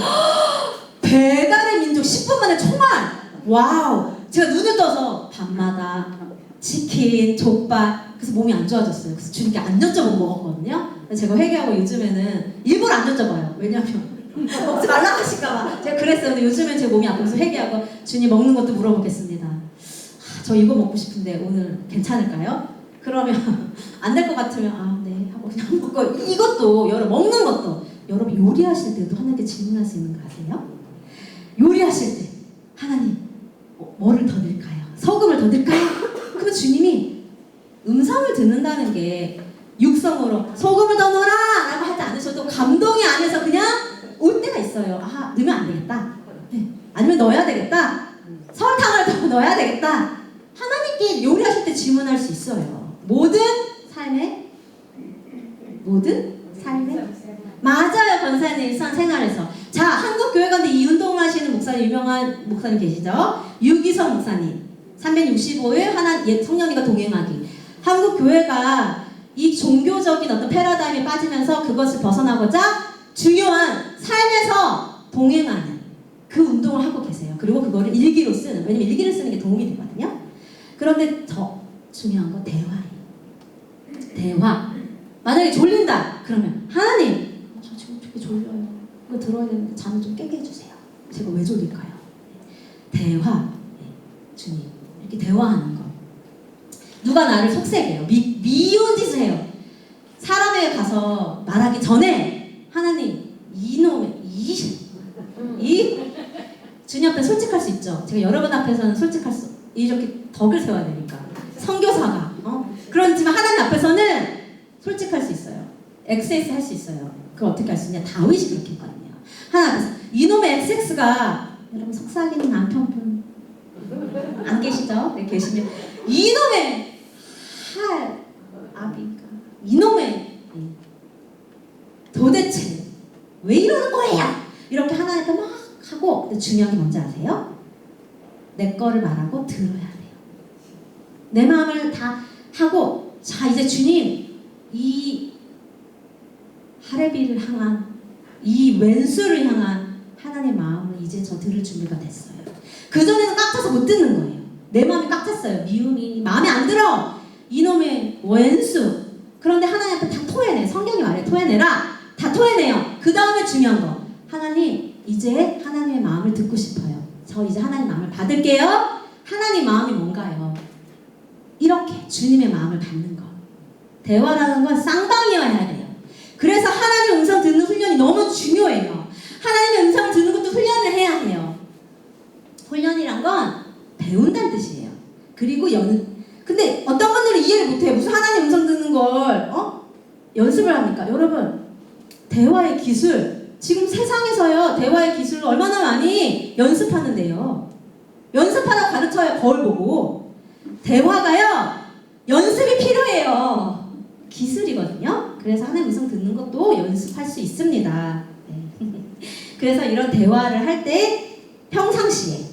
배달의 민족 10분 만에 총알! 와우! 제가 눈을 떠서 밤마다 치킨, 족발, 그래서 몸이 안 좋아졌어요. 그래서 주님께 안 여쭤보고 먹었거든요. 그래서 제가 회개하고 요즘에는 일부러 안 여쭤봐요. 왜냐면 먹지 말라고 하실까봐. 제가 그랬어요. 근데 요즘엔 제 몸이 아프면서 회개하고 주님 먹는 것도 물어보겠습니다. 저 이거 먹고 싶은데 오늘 괜찮을까요? 그러면 안 될 것 같으면 네 하고 그냥 먹고. 이것도 먹는 것도 여러분 요리하실 때도 하나님께 질문할 수 있는 거 아세요? 요리하실 때 하나님 뭐를 더 넣을까요? 소금을 더 넣을까요? 그러면 주님이 음성을 듣는다는 게 육성으로 소금을 더 넣어라 라고 하지 않으셔도 감동이 안에서 그냥 올 때가 있어요. 넣으면 안 되겠다. 네. 아니면 넣어야 되겠다. 설탕을 더 넣어야 되겠다. 하나님께 요리하실 때 질문할 수 있어요. 모든 삶에 맞아요. 권사님 일상생활에서. 자, 한국 교회 가운데 이 운동을 하시는 목사님, 유명한 목사님 계시죠? 유기성 목사님 365일 성령님과 동행하기. 한국 교회가 이 종교적인 어떤 패러다임에 빠지면서 그것을 벗어나고자 중요한 삶에서 동행하는 그 운동을 하고 계세요. 그리고 그거를 일기로 쓰는, 왜냐면 일기를 쓰는 게 도움이 되거든요. 그런데 더 중요한 건 대화예요. 대화. 만약에 졸린다 그러면 하나님, 저 지금 되게 졸려요. 이거 들어야 되는데 잠을 좀 깨게 해주세요. 제가 왜 졸릴까요? 대화. 주님, 이렇게 대화하는 거. 누가 나를 속삭여요. 미운 짓을 해요. 사람에게 가서 말하기 전에 하나님, 이놈의 주님 앞에 솔직할 수 있죠. 제가 여러분 앞에서는 이렇게 덕을 세워야 되니까. 선교사가 그렇지만 하나님 앞에서는 솔직할 수 있어요. XX 할 수 있어요. 그걸 어떻게 할 수 있냐? 다윗이 그렇게 했거든요. 하나님 앞에서 이놈의 XX가, 여러분 속삭이는 남편분 안 계시죠? 네, 계시면 이놈의 아비가, 이놈의 도대체 왜 이러는 거예요? 이렇게 하나님께 막 하고. 근데 중요한 게 뭔지 아세요? 내 거를 말하고 들어야 돼요. 내 마음을 다 하고, 자 이제 주님, 이 하레비를 향한, 이 왼수를 향한 하나님의 마음을 이제 저 들을 준비가 됐어요. 그전에는 꽉 차서 못 듣는 거예요. 내 마음이 꽉 찼어요. 미움이 마음에 안 들어. 이놈의 왼수. 그런데 하나님 앞에 다 토해내. 성경이 말해 토해내라. 다 토해내요. 그 다음에 중요한 거. 하나님, 이제 하나님의 마음을 듣고 싶어요. 저 이제 하나님 마음을 받을게요. 하나님 마음이 뭔가요? 이렇게 주님의 마음을 받는 거. 대화라는 건 쌍방이어야 돼요. 그래서 하나님의 음성 듣는 훈련이 너무 중요해요. 하나님의 음성을 듣는 것도 훈련을 해야 해요. 훈련이란 건 배운다는 뜻이에요. 그리고 근데 어떤 분들은 이해를 못해요. 무슨 하나님 음성 듣는 걸 연습을 합니까? 여러분, 대화의 기술, 지금 세상에서요, 대화의 기술을 얼마나 많이 연습하는데요. 연습하라고 가르쳐요. 거울 보고. 대화가요, 연습이 필요해요. 기술이거든요. 그래서 하나님 음성 듣는 것도 연습할 수 있습니다. 네. 그래서 이런 대화를 할 때, 평상시에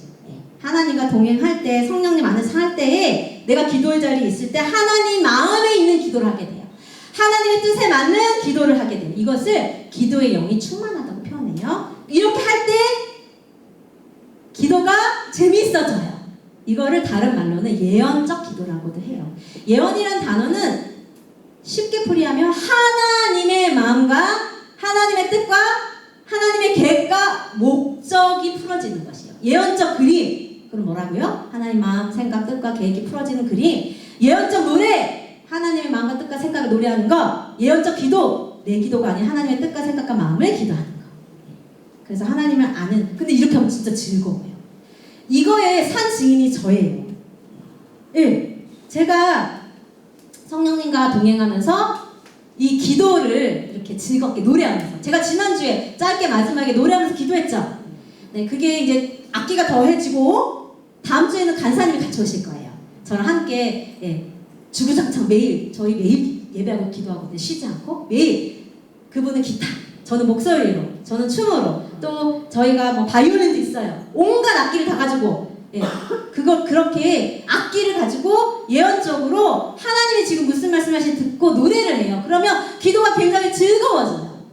하나님과 동행할 때, 성령님 안에서 할 때에 내가 기도의 자리에 있을 때 하나님 마음에 있는 기도를 하게 돼요. 하나님의 뜻에 맞는 기도를 하게 돼요. 이것을 기도의 영이 충만하다고 표현해요. 이렇게 할 때 기도가 재미있어져요. 이거를 다른 말로는 예언적 기도라고도 해요. 예언이라는 단어는 쉽게 풀이하면 하나님의 마음과 하나님의 뜻과 하나님의 계획과 목적이 풀어지는 것이에요. 예언적 그림, 그럼 뭐라고요? 하나님 마음, 생각, 뜻과 계획이 풀어지는 그림. 예언적 노래, 하나님의 마음과 뜻과 생각을 노래하는 거. 예언적 기도, 내 기도가 아닌 하나님의 뜻과 생각과 마음을 기도하는 거. 그래서 하나님을 아는, 근데 이렇게 하면 진짜 즐거워요. 이거의 산 증인이 저예요. 예, 제가 성령님과 동행하면서 이 기도를 이렇게 즐겁게 노래하면서, 제가 지난주에 짧게 마지막에 노래하면서 기도했죠. 네, 그게 이제 악기가 더해지고 다음 주에는 간사님이 같이 오실 거예요. 저랑 함께 주구장창 매일, 저희 매일 예배하고 기도하거든요. 쉬지 않고 매일. 그분은 기타, 저는 목소리로, 저는 춤으로, 또 저희가 뭐 바이올린도 있어요. 온갖 악기를 다 가지고 그걸 그렇게 악기를 가지고 예언적으로 하나님이 지금 무슨 말씀하시는지 듣고 노래를 해요. 그러면 기도가 굉장히 즐거워져요.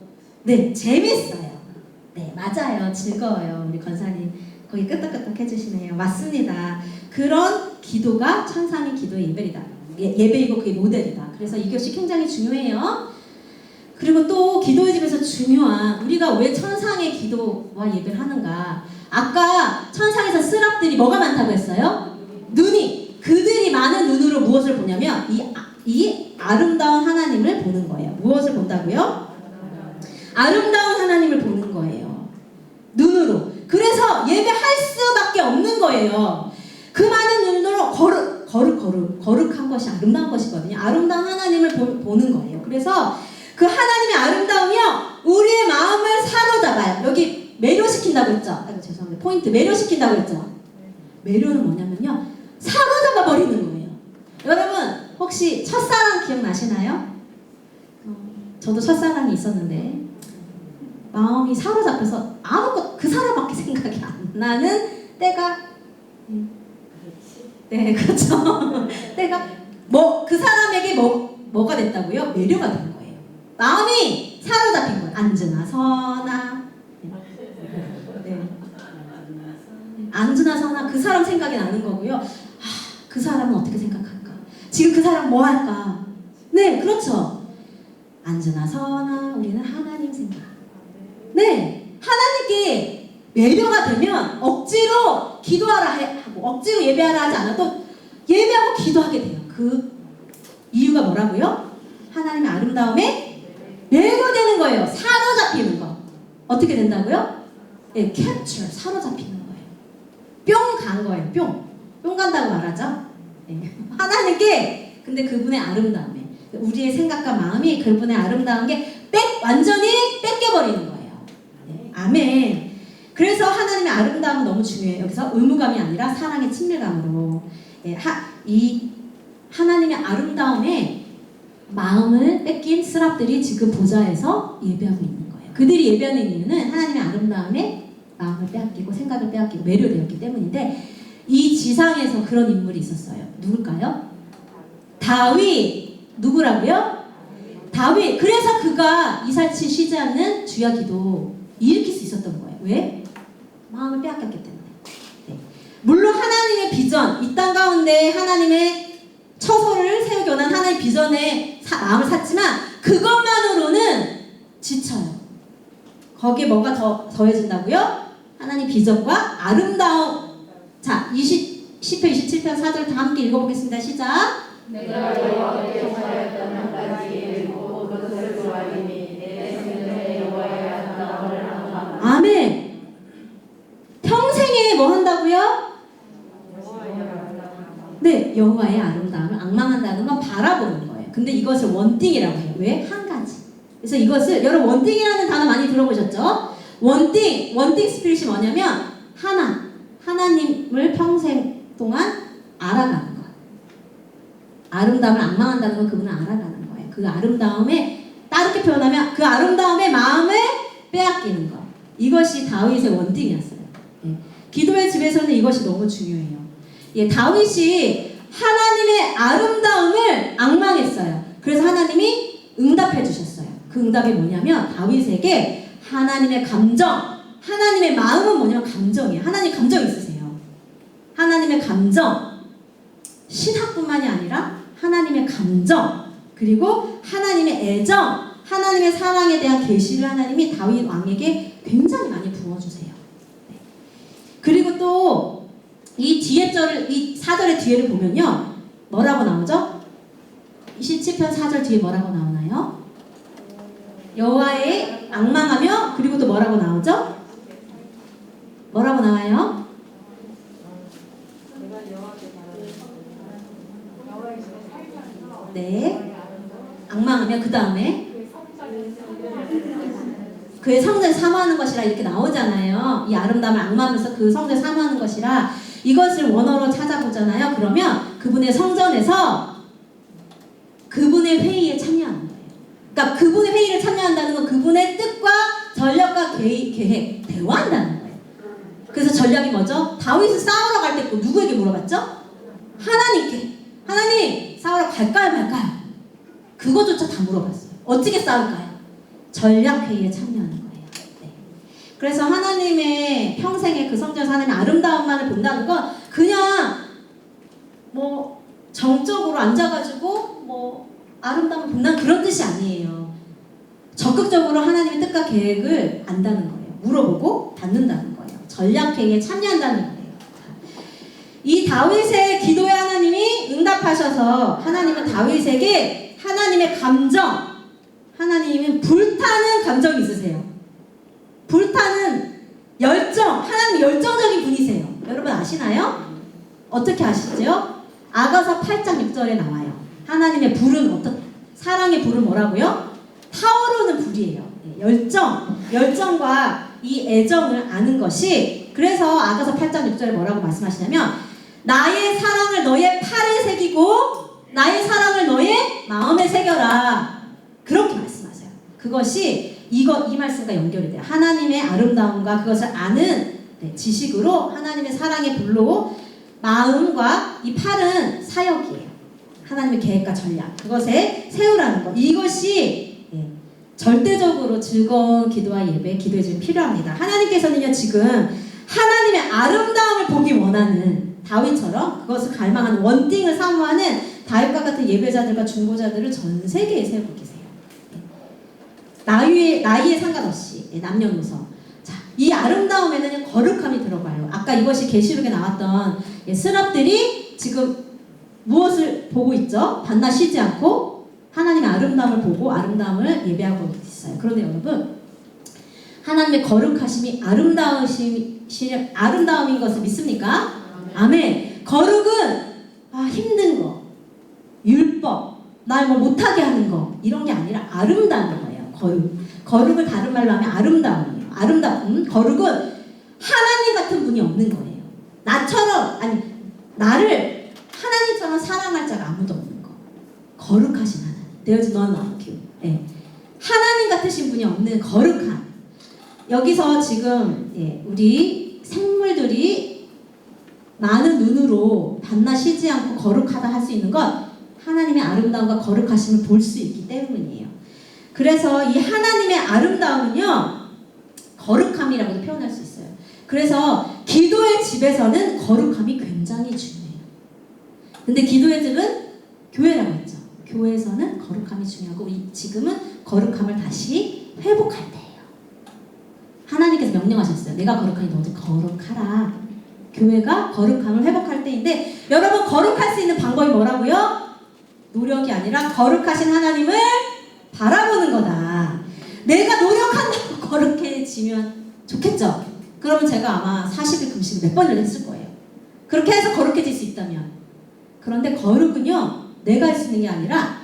네, 재밌어요. 네, 맞아요. 즐거워요. 우리 권사님 거기 끄떡끄떡 해주시네요. 맞습니다. 그런 기도가 천사님 기도의 예배이고 그게 모델이다. 그래서 이것이 굉장히 중요해요. 그리고 또 기도의 집에서 중요한, 우리가 왜 천상의 기도와 예배를 하는가. 아까 천상에서 스랍들이 뭐가 많다고 했어요? 눈이. 그들이 많은 눈으로 무엇을 보냐면 이 아름다운 하나님을 보는 거예요. 무엇을 본다고요? 아름다운 하나님을 보는 거예요. 눈으로. 그래서 예배할 수밖에 없는 거예요. 그 많은 눈으로 거룩한 것이 아름다운 것이거든요. 아름다운 하나님을 보는 거예요. 그래서 그 하나님의 아름다움이요, 우리의 마음을 사로잡아요. 여기 매료시킨다고 했죠? 아이고, 죄송합니다. 포인트, 매료시킨다고 했죠? 매료는 뭐냐면요, 사로잡아 버리는 거예요. 여러분, 혹시 첫사랑 기억나시나요? 저도 첫사랑이 있었는데, 마음이 사로잡혀서 아무것도 그 사람밖에 생각이 안 나는 때가, 네, 그렇죠. 때가, 그 사람에게 뭐가 됐다고요? 매료가 된 거예요. 마음이 사로잡힌 거예요. 앉으나 서나, 앉으나 서나 그 사람 생각이 나는 거고요. 그 사람은 어떻게 생각할까? 지금 그 사람 뭐 할까? 네, 그렇죠. 앉으나 서나 우리는 하나님 생각. 네, 하나님께 매료가 되면 억지로 기도하라 하고 억지로 예배하라 하지 않아도 예배하고 기도하게 돼요. 그 이유가 뭐라고요? 하나님의 아름다움에 매료되는 거예요. 사로잡히는 거. 어떻게 된다고요? 예, capture, 사로잡히는 거예요. 뿅 간 거예요. 뿅 간다고 말하죠. 예. 하나님께, 근데 그분의 아름다움에, 우리의 생각과 마음이 그분의 아름다운 게 완전히 뺏겨버리는 거예요. 예. 아멘. 그래서 하나님의 아름다움은 너무 중요해요. 여기서 의무감이 아니라 사랑의 친밀감으로, 예, 이 하나님의 아름다움에 마음을 뺏긴 스랍들이 지금 보좌에서 예배하고 있는 거예요. 그들이 예배하는 이유는 하나님의 아름다움에 마음을 빼앗기고 생각을 빼앗기고 매료되었기 때문인데, 이 지상에서 그런 인물이 있었어요. 누굴까요? 다윗. 누구라고요? 다윗. 그래서 그가 이살치 쉬지 않는 주야 기도 일으킬 수 있었던 거예요. 왜? 마음을 빼앗겼기 때문에. 네. 물론 하나님의 비전, 이 땅 가운데 하나님의 처소를 세우기 원한 하나님의 비전에 마음을 샀지만 그것만으로는 지쳐요. 거기에 뭐가 더해진다고요? 하나님 비전과 아름다움. 자, 10편 27편 4절 다 함께 읽어보겠습니다. 시작. 내가 여호와께 사였던 한까지 읽고 그것을 좋아하리니 내 생명에 여호와의 아름다움을 항상. 아멘. 평생에 뭐 한다고요? 네, 여호와의 아름다움을 앙망한다는 건 바라보는 거예요. 근데 이것을 원띵이라고 해요. 왜? 한 가지. 그래서 이것을, 여러분 원띵이라는 단어 많이 들어보셨죠? 원띵 스피릿이 뭐냐면 하나님을 평생 동안 알아가는 거예요. 아름다움을 앙망한다는 건 그분을 알아가는 거예요. 그 아름다움에, 다르게 표현하면 그 아름다움의 마음을 빼앗기는 것. 이것이 다윗의 원띵이었어요. 예. 기도의 집에서는 이것이 너무 중요해요. 예, 다윗이 하나님의 아름다움을 앙망했어요. 그래서 하나님이 응답해 주셨어요. 그 응답이 뭐냐면 다윗에게 하나님의 감정, 하나님의 마음은 뭐냐면 감정이에요. 하나님 감정 있으세요. 하나님의 감정, 신학뿐만이 아니라 하나님의 감정, 그리고 하나님의 애정, 하나님의 사랑에 대한 계시를 하나님이 다윗 왕에게 굉장히 많이 부어주세요. 네. 그리고 또 이 뒤에 절을, 이 4절의 뒤에를 보면요, 뭐라고 나오죠? 27편 4절 뒤에 뭐라고 나오나요? 여호와의 앙망하며, 그리고 또 뭐라고 나오죠? 뭐라고 나와요? 그의 성전을 사모하는 것이라 이렇게 나오잖아요. 이 아름다움을 악마하면서 그 성전을 사모하는 것이라 이것을 원어로 찾아보잖아요. 그러면 그분의 성전에서 그분의 회의에 참여하는 거예요. 그러니까 그분의 회의를 참여한다는 건 그분의 뜻과 전략과 계획, 대화한다는 거예요. 그래서 전략이 뭐죠? 다윗을 싸우러 갈 때 누구에게 물어봤죠? 하나님께. 하나님, 싸우러 갈까요, 말까요? 그거조차 다 물어봤어요. 어떻게 싸울까요? 전략회의에 참여하는 거예요. 네. 그래서 하나님의 평생에 그 성전에서 하나님의 아름다움만을 본다는 건 그냥 뭐 정적으로 앉아가지고 뭐 아름다움을 본다는 그런 뜻이 아니에요. 적극적으로 하나님의 뜻과 계획을 안다는 거예요. 물어보고 받는다는 거예요. 전략회의에 참여한다는 거예요. 이 다윗의 기도에 하나님이 응답하셔서 하나님은 다윗에게 하나님의 감정, 하나님은 불타는 감정이 있으세요. 불타는 열정, 하나님 열정적인 분이세요. 여러분 아시나요? 어떻게 아시죠? 아가서 8장 6절에 나와요. 하나님의 불은 사랑의 불은 뭐라고요? 타오르는 불이에요. 열정과 이 애정을 아는 것이, 그래서 아가서 8장 6절에 뭐라고 말씀하시냐면 나의 사랑을 너의 팔에 새기고 나의 사랑을 너의 마음에 새겨라. 그렇게 말씀하세요. 그것이 이 말씀과 연결이 돼요. 하나님의 아름다움과 그것을 아는 지식으로 하나님의 사랑의 불로 마음과 이 팔은 사역이에요. 하나님의 계획과 전략, 그것에 세우라는 것. 이것이 절대적으로 즐거운 기도와 예배, 기도에 지금 필요합니다. 하나님께서는요 지금 하나님의 아름다움을 보기 원하는 다윗처럼 그것을 갈망하는 원띵을 사모하는 다윗과 같은 예배자들과 중보자들을 전 세계에 세우고 계세요. 나이에 상관없이 남녀노소. 자, 이 아름다움에는 거룩함이 들어가요. 아까 이것이 계시록에 나왔던 스랍들이 지금 무엇을 보고 있죠? 밤낮 쉬지 않고 하나님의 아름다움을 보고 아름다움을 예배하고 있어요. 그런데 여러분, 하나님의 거룩하심이 아름다움인 것을 믿습니까? 아멘. 거룩은 힘든 거, 율법, 날 뭐 못하게 하는 거 이런 게 아니라 아름다운 거예요. 거룩을 다른 말로 하면 아름다움이에요. 거룩은 하나님 같은 분이 없는 거예요. 나를 하나님처럼 사랑할 자가 아무도 없는 거. 거룩하신 하나님. There's none like you. 네. 하나님 같으신 분이 없는 거룩한. 여기서 지금 우리 생물들이 많은 눈으로 밤낮 쉬지 않고 거룩하다 할 수 있는 건 하나님의 아름다움과 거룩하심을 볼 수 있기 때문이에요. 그래서 이 하나님의 아름다움은요 거룩함이라고도 표현할 수 있어요. 그래서 기도의 집에서는 거룩함이 굉장히 중요해요. 근데 기도의 집은 교회라고 했죠. 교회에서는 거룩함이 중요하고 지금은 거룩함을 다시 회복할 때예요. 하나님께서 명령하셨어요. 내가 거룩하니 너도 거룩하라. 교회가 거룩함을 회복할 때인데, 여러분 거룩할 수 있는 방법이 뭐라고요? 노력이 아니라 거룩하신 하나님을 바라보는 거다. 내가 노력한다고 거룩해지면 좋겠죠? 그러면 제가 아마 40일 금식을 몇 번을 했을 거예요. 그렇게 해서 거룩해질 수 있다면. 그런데 거룩은요 내가 할 수 있는 게 아니라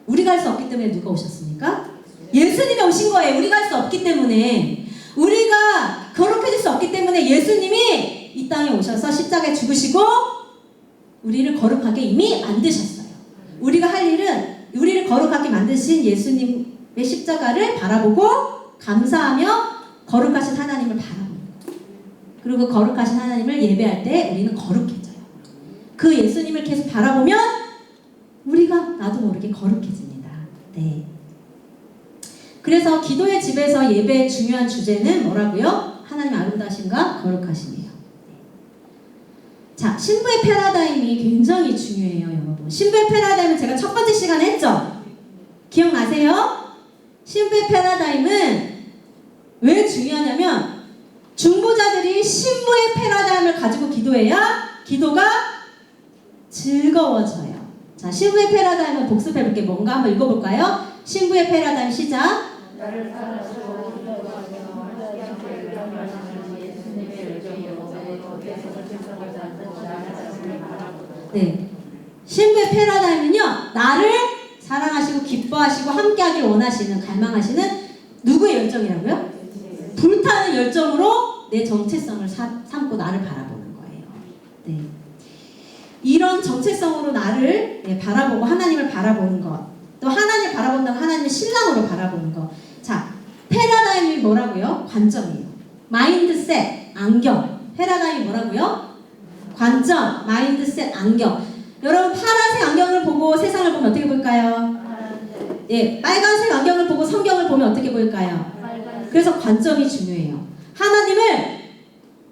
우리가 할 수 없기 때문에 누가 오셨습니까? 예수님이 오신 거예요. 우리가 할 수 없기 때문에. 우리가 거룩해질 수 없기 때문에 예수님이 이 땅에 오셔서 십자가에 죽으시고 우리를 거룩하게 이미 만드셨어요. 우리가 할 일은 우리를 거룩하게 만드신 예수님의 십자가를 바라보고 감사하며 거룩하신 하나님을 바라보는 거예요. 그리고 거룩하신 하나님을 예배할 때 우리는 거룩해져요. 그 예수님을 계속 바라보면 우리가 나도 모르게 거룩해집니다. 네. 그래서 기도의 집에서 예배의 중요한 주제는 뭐라고요? 하나님의 아름다우심과 거룩하심이에요. 자, 신부의 패러다임이 굉장히 중요해요, 여러분. 신부의 패러다임은 제가 첫 번째 시간에 했죠? 기억나세요? 신부의 패러다임은 왜 중요하냐면 중보자들이 신부의 패러다임을 가지고 기도해야 기도가 즐거워져요. 자, 신부의 패러다임을 복습해볼게요. 뭔가 한번 읽어볼까요? 신부의 패러다임 시작. 나를 사랑하시고 네, 신부의 패러다임은요 나를 사랑하시고 기뻐하시고 함께하길 원하시는, 갈망하시는 누구의 열정이라고요? 불타는 열정으로 내 정체성을 삼고 나를 바라보는 거예요. 네. 이런 정체성으로 나를 바라보고 하나님을 바라보는 것, 또 하나님을 바라본다면 하나님의 신랑으로 바라보는 것. 자, 패러다임이 뭐라고요? 관점이에요. 마인드셋, 안경. 패러다임이 뭐라고요? 관점, 마인드셋, 안경. 여러분 파란색 안경을 보고 세상을 보면 어떻게 볼까요? 예, 빨간색 안경을 보고 성경을 보면 어떻게 볼까요? 그래서 관점이 중요해요. 하나님을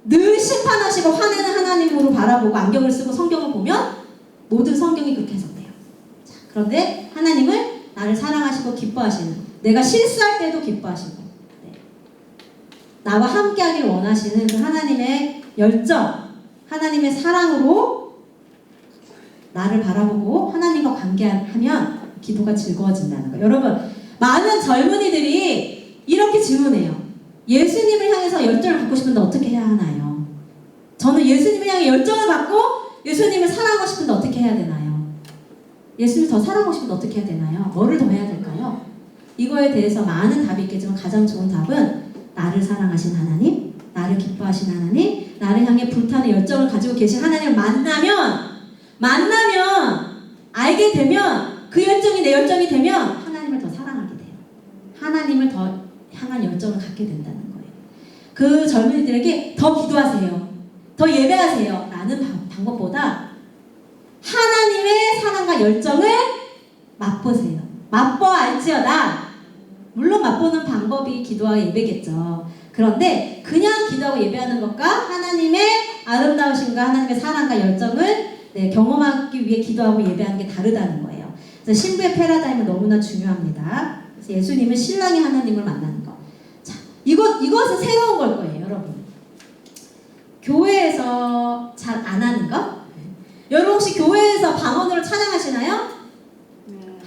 늘 심판하시고 화내는 하나님으로 바라보고 안경을 쓰고 성경을 보면 모든 성경이 그렇게 해석돼요. 자, 그런데 하나님을 나를 사랑하시고 기뻐하시는, 내가 실수할 때도 기뻐하시고, 네. 나와 함께하기를 원하시는 그 하나님의 열정, 하나님의 사랑으로 나를 바라보고 하나님과 관계하면 기도가 즐거워진다는 거예요. 여러분, 많은 젊은이들이 이렇게 질문해요. 예수님을 향해서 열정을 갖고 싶은데 어떻게 해야 하나요? 저는 예수님을 향해 열정을 갖고 예수님을 사랑하고 싶은데 어떻게 해야 되나요? 예수님을 더 사랑하고 싶은데 어떻게 해야 되나요? 뭐를 더 해야 될까요? 이거에 대해서 많은 답이 있겠지만 가장 좋은 답은 나를 사랑하신 하나님, 나를 기뻐하신 하나님, 나를 향해 불타는 열정을 가지고 계신 하나님을 만나면 알게 되면 그 열정이 내 열정이 되면 하나님을 더 사랑하게 돼요. 하나님을 더 향한 열정을 갖게 된다는 거예요. 그 젊은이들에게 더 기도하세요. 더 예배하세요. 라는 방법보다 하나님의 사랑과 열정을 맛보세요. 맛보아 알지어다. 물론 맛보는 방법이 기도와 예배겠죠. 그런데 그냥 기도하고 예배하는 것과 하나님의 아름다우심과 하나님의 사랑과 열정을 경험하기 위해 기도하고 예배하는 게 다르다는 거예요. 그래서 신부의 패러다임은 너무나 중요합니다. 그래서 예수님은 신랑의 하나님을 만나는 것. 자, 이것은 새로운 걸 거예요, 여러분. 교회에서 잘 안 하는 거? 여러분 혹시 교회에서 방언으로 찬양하시나요?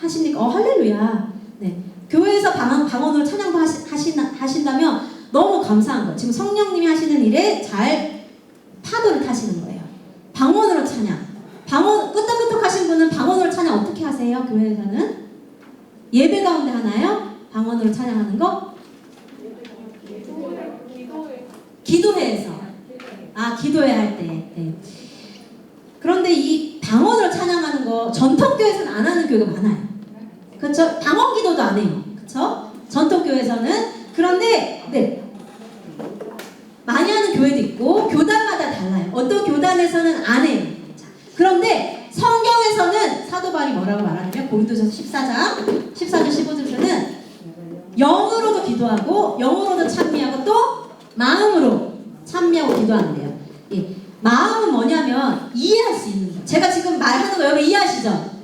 하십니까? 할렐루야. 네. 교회에서 방언으로 찬양도 하신다면 너무 감사한 거예요. 지금 성령님이 하시는 일에 잘 파도를 타시는 거예요. 방언으로 찬양. 방언 끄떡끄떡 하신 분은 방언으로 찬양 어떻게 하세요? 교회에서는? 예배 가운데 하나요? 방언으로 찬양하는 거? 기도회에서. 아, 기도회 할 때. 네. 그런데 이 방언으로 찬양하는 거 전통교회에서는 안 하는 교회가 많아요. 그렇죠? 방언 기도도 안 해요. 그렇죠? 전통교회에서는. 그런데 네. 많이 하는 교회도 있고 교단마다 달라요. 어떤 교단에서는 안 해요. 자, 그런데 성경에서는 사도 바울이 뭐라고 말하냐면 고린도전서 14장 15절에서는 영으로도 기도하고 영으로도 찬미하고 또 마음으로 찬미하고 기도하는데요. 예. 마음은 뭐냐면 이해할 수 있는 거. 제가 지금 말하는 거 여러분 이해하시죠?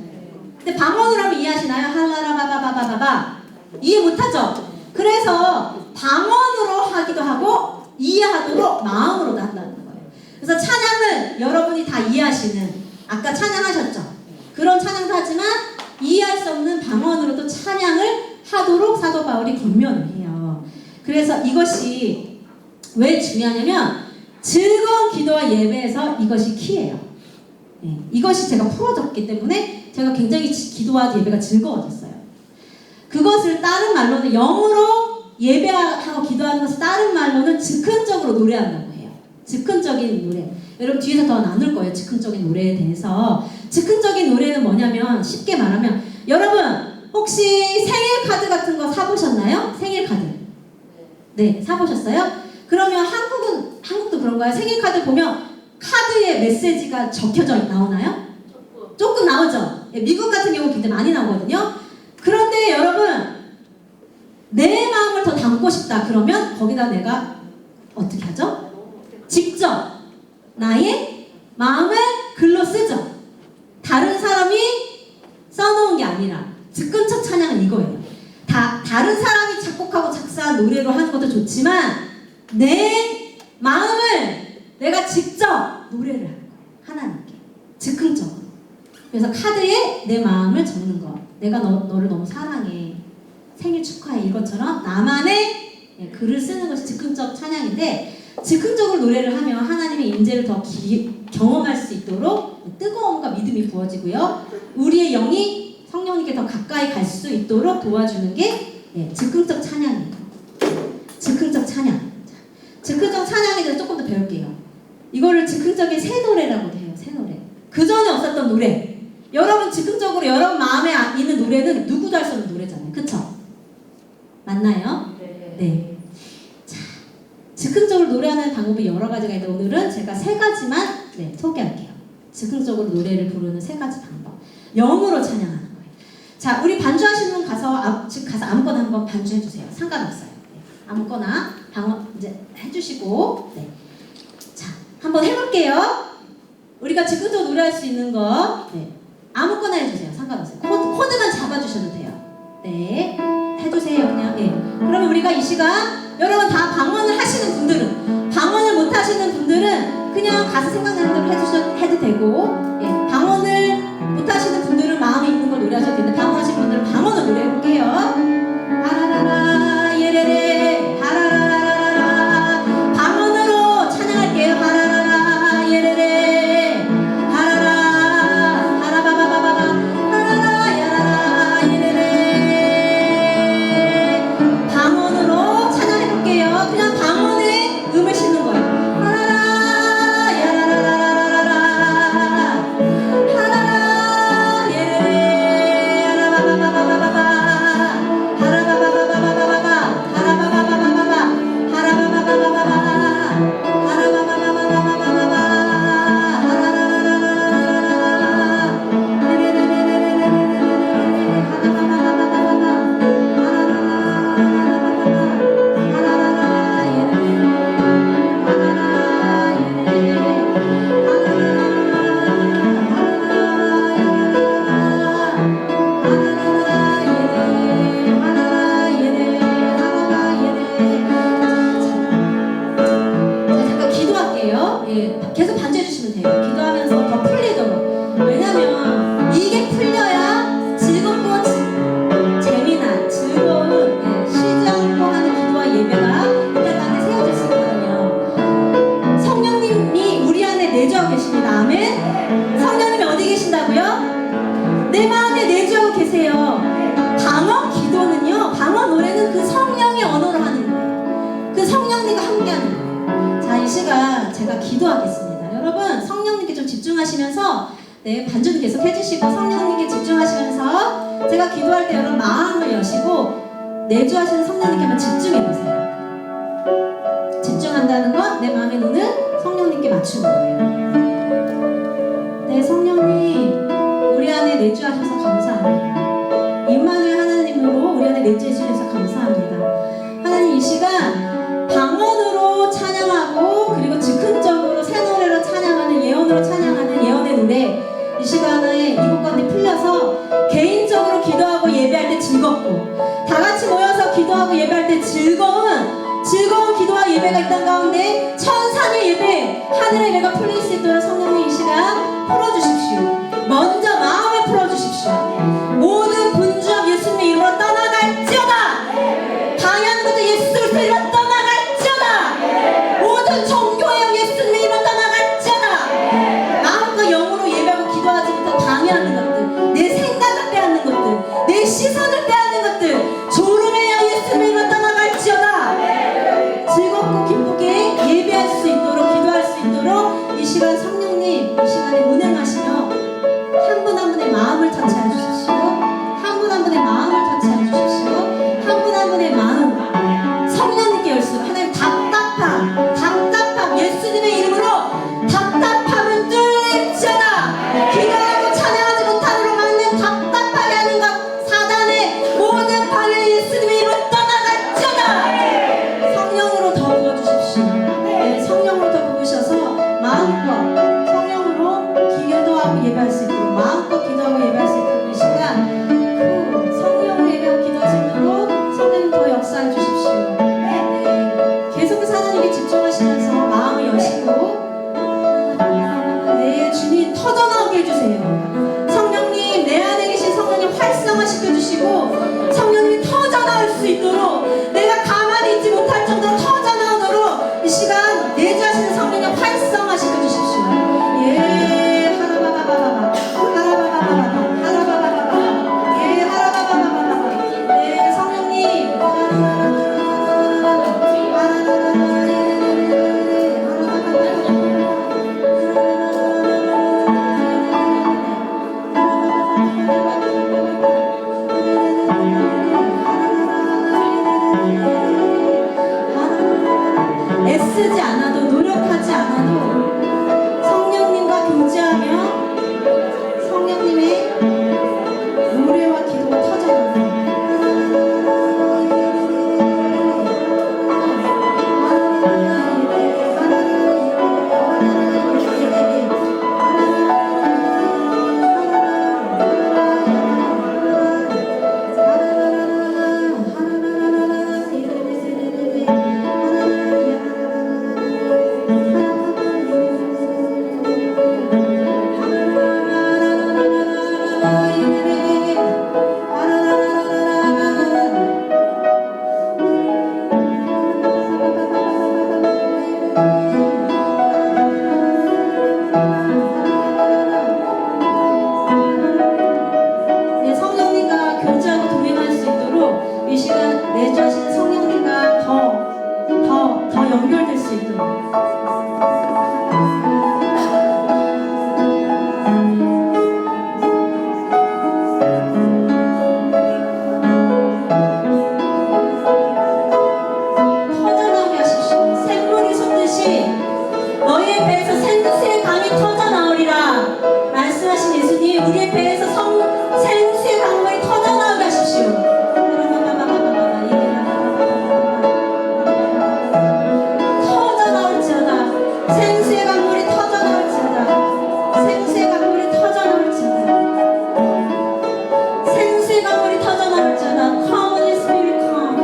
근데 방언으로 하면 이해하시나요? 할라라바바바바바 이해 못하죠? 그래서 방언으로 하기도 하고 이해하도록 마음으로도 한다는 거예요. 그래서 찬양을 여러분이 다 이해하시는, 아까 찬양하셨죠? 그런 찬양도 하지만 이해할 수 없는 방언으로도 찬양을 하도록 사도 바울이 권면을 해요. 그래서 이것이 왜 중요하냐면 즐거운 기도와 예배에서 이것이 키예요. 네, 이것이 제가 풀어졌기 때문에 제가 굉장히 기도와 예배가 즐거워졌어요. 그것을 다른 말로는 영으로 예배하고 기도하는 것을 다른 말로는 즉흥적으로 노래한다고 해요. 즉흥적인 노래. 여러분 뒤에서 더 나눌 거예요. 즉흥적인 노래에 대해서. 즉흥적인 노래는 뭐냐면 쉽게 말하면 여러분 혹시 생일 카드 같은 거 사보셨나요? 생일 카드. 네, 사보셨어요? 그러면 한국도 그런 거야. 생일 카드 보면 카드에 메시지가 적혀져 나오나요? 조금 나오죠. 미국 같은 경우 굉장히 많이 나오거든요. 그런데 여러분 내 마음을 더 담고 싶다 그러면 거기다 내가 어떻게 하죠? 직접 나의 마음을 글로 쓰죠. 다른 사람이 써놓은 게 아니라 즉흥적 찬양은 이거예요. 다른 사람이 작곡하고 작사한 노래로 하는 것도 좋지만 내 마음을 내가 직접 노래를 하는 거예요. 하나님께 즉흥적으로. 그래서 카드에 내 마음을 적는 거. 내가 너를 너무 사랑해. 생일 축하해. 이것처럼 나만의 글을 쓰는 것이 즉흥적 찬양인데 즉흥적으로 노래를 하면 하나님의 임재를 더 경험할 수 있도록 뜨거움과 믿음이 부어지고요. 우리의 영이 성령님께 더 가까이 갈 수 있도록 도와주는 게 즉흥적 찬양이에요. 즉흥적 찬양. 즉흥적 찬양에 대해서 조금 더 배울게요. 이거를 즉흥적인 새 노래라고 해요. 새 노래. 그 전에 없었던 노래. 여러분 즉흥적으로 여러분 마음에 있는 노래는 누구도 할 수 없는 노래잖아요. 그쵸? 맞나요? 네. 자, 즉흥적으로 노래하는 방법이 여러 가지가 있는데 오늘은 제가 세 가지만 소개할게요. 즉흥적으로 노래를 부르는 세 가지 방법. 영으로 찬양하는 거예요. 자, 우리 반주하시는 분 가서 아무거나 한번 반주해주세요. 상관없어요. 아무거나 이제 해주시고, 자, 한번 해볼게요. 우리가 즉흥적으로 노래할 수 있는 거, 아무거나 해주세요. 상관없어요. 코드만 잡아주셔도 돼요. 네, 해주세요. 그냥. 그러면 우리가 이 시간 여러분 다 방언을 하시는 분들은, 방언을 못 하시는 분들은 그냥 가서 생각나는 대로 해도 되고, 방언을 못 하시는 분들은 마음에 있는 걸 노래하셔도 되는데 방언하시는 분들은 방언을 노래해볼게요. 하라라라 예레레 하라라라라 방언으로 찬양할게요. 하라라라 예레레 하라라 하라바바바바바 하라라 야라라 예레레 방언으로 찬양해볼게요. 그냥 방언에 음을 싣는 거예요. 하라라 야라라라라라라 하라라 예레레 하라바바바바바바 계속 반주해주시면 돼요. 기도하면서 더 풀리도록. 왜냐면 이게 풀려야 즐겁고 재미난 즐거운 쉬지 않고 하는 기도와 예배가 이 땅 안에 세워질 수 있거든요. 성령님이 우리 안에 내주하고 계십니다. 아멘. 성령님이 어디 계신다고요? 내 마음에 내주하고 계세요. 방언 기도는요, 방언 노래는 그 성령의 언어로 하는 거예요. 그 성령님과 함께하는 거예요. 자, 이 시간 제가 기도하겠습니다. 여러분 성령님께 좀 집중하시면서 반주는 계속 해주시고 성령님께 집중하시면서 제가 기도할 때 여러분 마음을 여시고 내주하시는 성령님께 한번 집중해보세요. 집중한다는 건 내 마음의 눈을 성령님께 맞추는 거예요. 네, 성령님 우리 안에 내주하셔서 감사합니다. 임마누엘 하나님으로 우리 안에 내주해 주셔서 감사합니다. 하나님 이 시간 방언으로 찬양하고 그리고 즉흥적으로 새 노래로 찬양하는 예언으로 찬양하는 예언의 노래 이 시간에 이곳 가운데 풀려서 개인적으로 기도하고 예배할 때 즐겁고 다같이 모여서 기도하고 예배할 때 즐거운 기도와 예배가 있던 가운데 천상의 예배 하늘의 예배가 풀릴 수 있도록 성령님 이 시간 풀어주십시오. 먼저 마음을 풀어주십시오. 모든 분주함 예수님의 이름으로 떠나갈지어다. 방해하는 것도 예수 그리스도의 이름으로 떠나갈지어다. 모든 종교의 예수님의 이름으로 떠나갈지어다. 마음과 영으로 예배하고 기도하지 못한 방해하는 것들, 내 생각을 빼앗는 것들, 내 시선을 빼앗는 것들 조롱해야 예수님의 이름으로 떠나갈지어다. 즐겁고 기쁘게 예배할 수 있도록 기도할 수 있도록 이 시간 성령님 이 시간에 운행하시며 한 분 한 분의 마음을 터치해 주십시오. 한 분 한 분의 마음을 터치해 주십시오. 한 분 한 분의 마음 성령님께 열수록 하나님 답답함 예수님의 이름으로 답답함을 뚫을지어다. 기도하고 찬양하지 못하도록 막는 답답하게 하는 것 사단의 모든 방해 예수님의 이름으로 떠나갈지어다. 성령으로 더 부어주십시오. 성령으로 더 부으셔서 마음껏 성령으로 기도하고 예배할 수 있도록 마음껏 기도하고 예배할 수 있도록 이 시간 성령으로 예배하고 기도할 수 있도록 성령님 더 역사해 주십시오. 계속해서 하나님께 집중하시면서 마음을 여시고 주님 터져나오게 해주세요. 성령님 내 안에 계신 성령님 활성화시켜주시고 성령님이 터져나올 수 있도록 내가 가만히 있지 못할 정도로 터져나오도록 이 시간 내주하시는 성령님 활성화시켜주십시오. 하라바바바바바 하라바바바바바 성령님 애쓰지 않아도 노력하지 않아도 성령님과 교제하며 성령님의 노래와 기도가 터져나가요. 네, 성령님과 교제하고 동행할 수 있도록 이 시간 내주하시는 성령님과 더 연결될 수 있도록 터져나오게 하십시오. 샘물이 솟듯이 너희의 배에서 생수의 강이 터져나오리라 말씀하신 예수님, 우리의 배에서 생수의 강물이 터져나오게 하십시오. 터져나올지어다. 생수의 강물이 터져나올지어다. 생수의 강물이 터져나올지어다. 생수의 강물이 터져나올지어다. Come, Holy Spirit, come.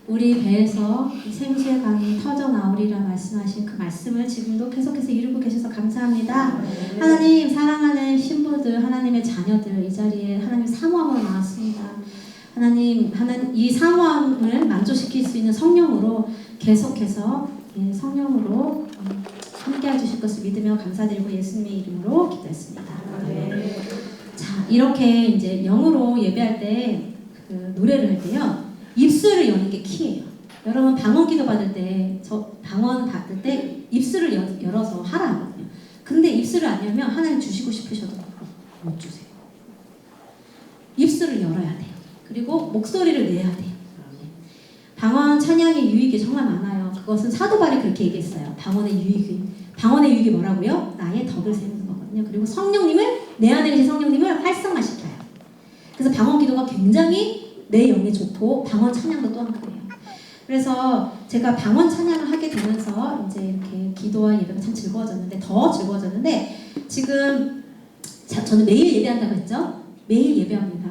우리 배에서 이 생수의 강이 터져 나오리라 말씀하신 그 말씀을 지금도 계속해서 이루고 계셔서 감사합니다. 하나님 사랑하는 신부들, 하나님의 자녀들 이 자리에 하나님 사모함으로 나왔습니다. 하나님 이 사모함을 만족시킬 수 있는 성령으로 계속해서 성령으로 함께 해주실 것을 믿으며 감사드리고 예수님의 이름으로 기도했습니다. 자, 이렇게 이제 영으로 예배할 때 그 노래를 할 때요, 입술을 여는 게 키예요. 여러분 방언 기도 받을 때, 저 방언 받을 때 입술을 열어서 하라 하거든요. 근데 입술을 안 열면 하나님 주시고 싶으셔도 못 주세요. 입술을 열어야 돼요. 그리고 목소리를 내야 돼요. 방언 찬양의 유익이 정말 많아요. 그것은 사도 바울이 그렇게 얘기했어요. 방언의 유익이 뭐라고요? 나의 덕을 세우는 거거든요. 그리고 성령님을, 내 안에 계신 성령님을 활성화시켜요. 그래서 방언 기도가 굉장히 내 영에 좋고 방언 찬양도 또한 그래요. 그래서 제가 방언 찬양을 하게 되면서 이제 이렇게 기도와 예배가 참 즐거워졌는데, 더 즐거워졌는데, 지금 저는 매일 예배한다고 했죠? 매일 예배합니다.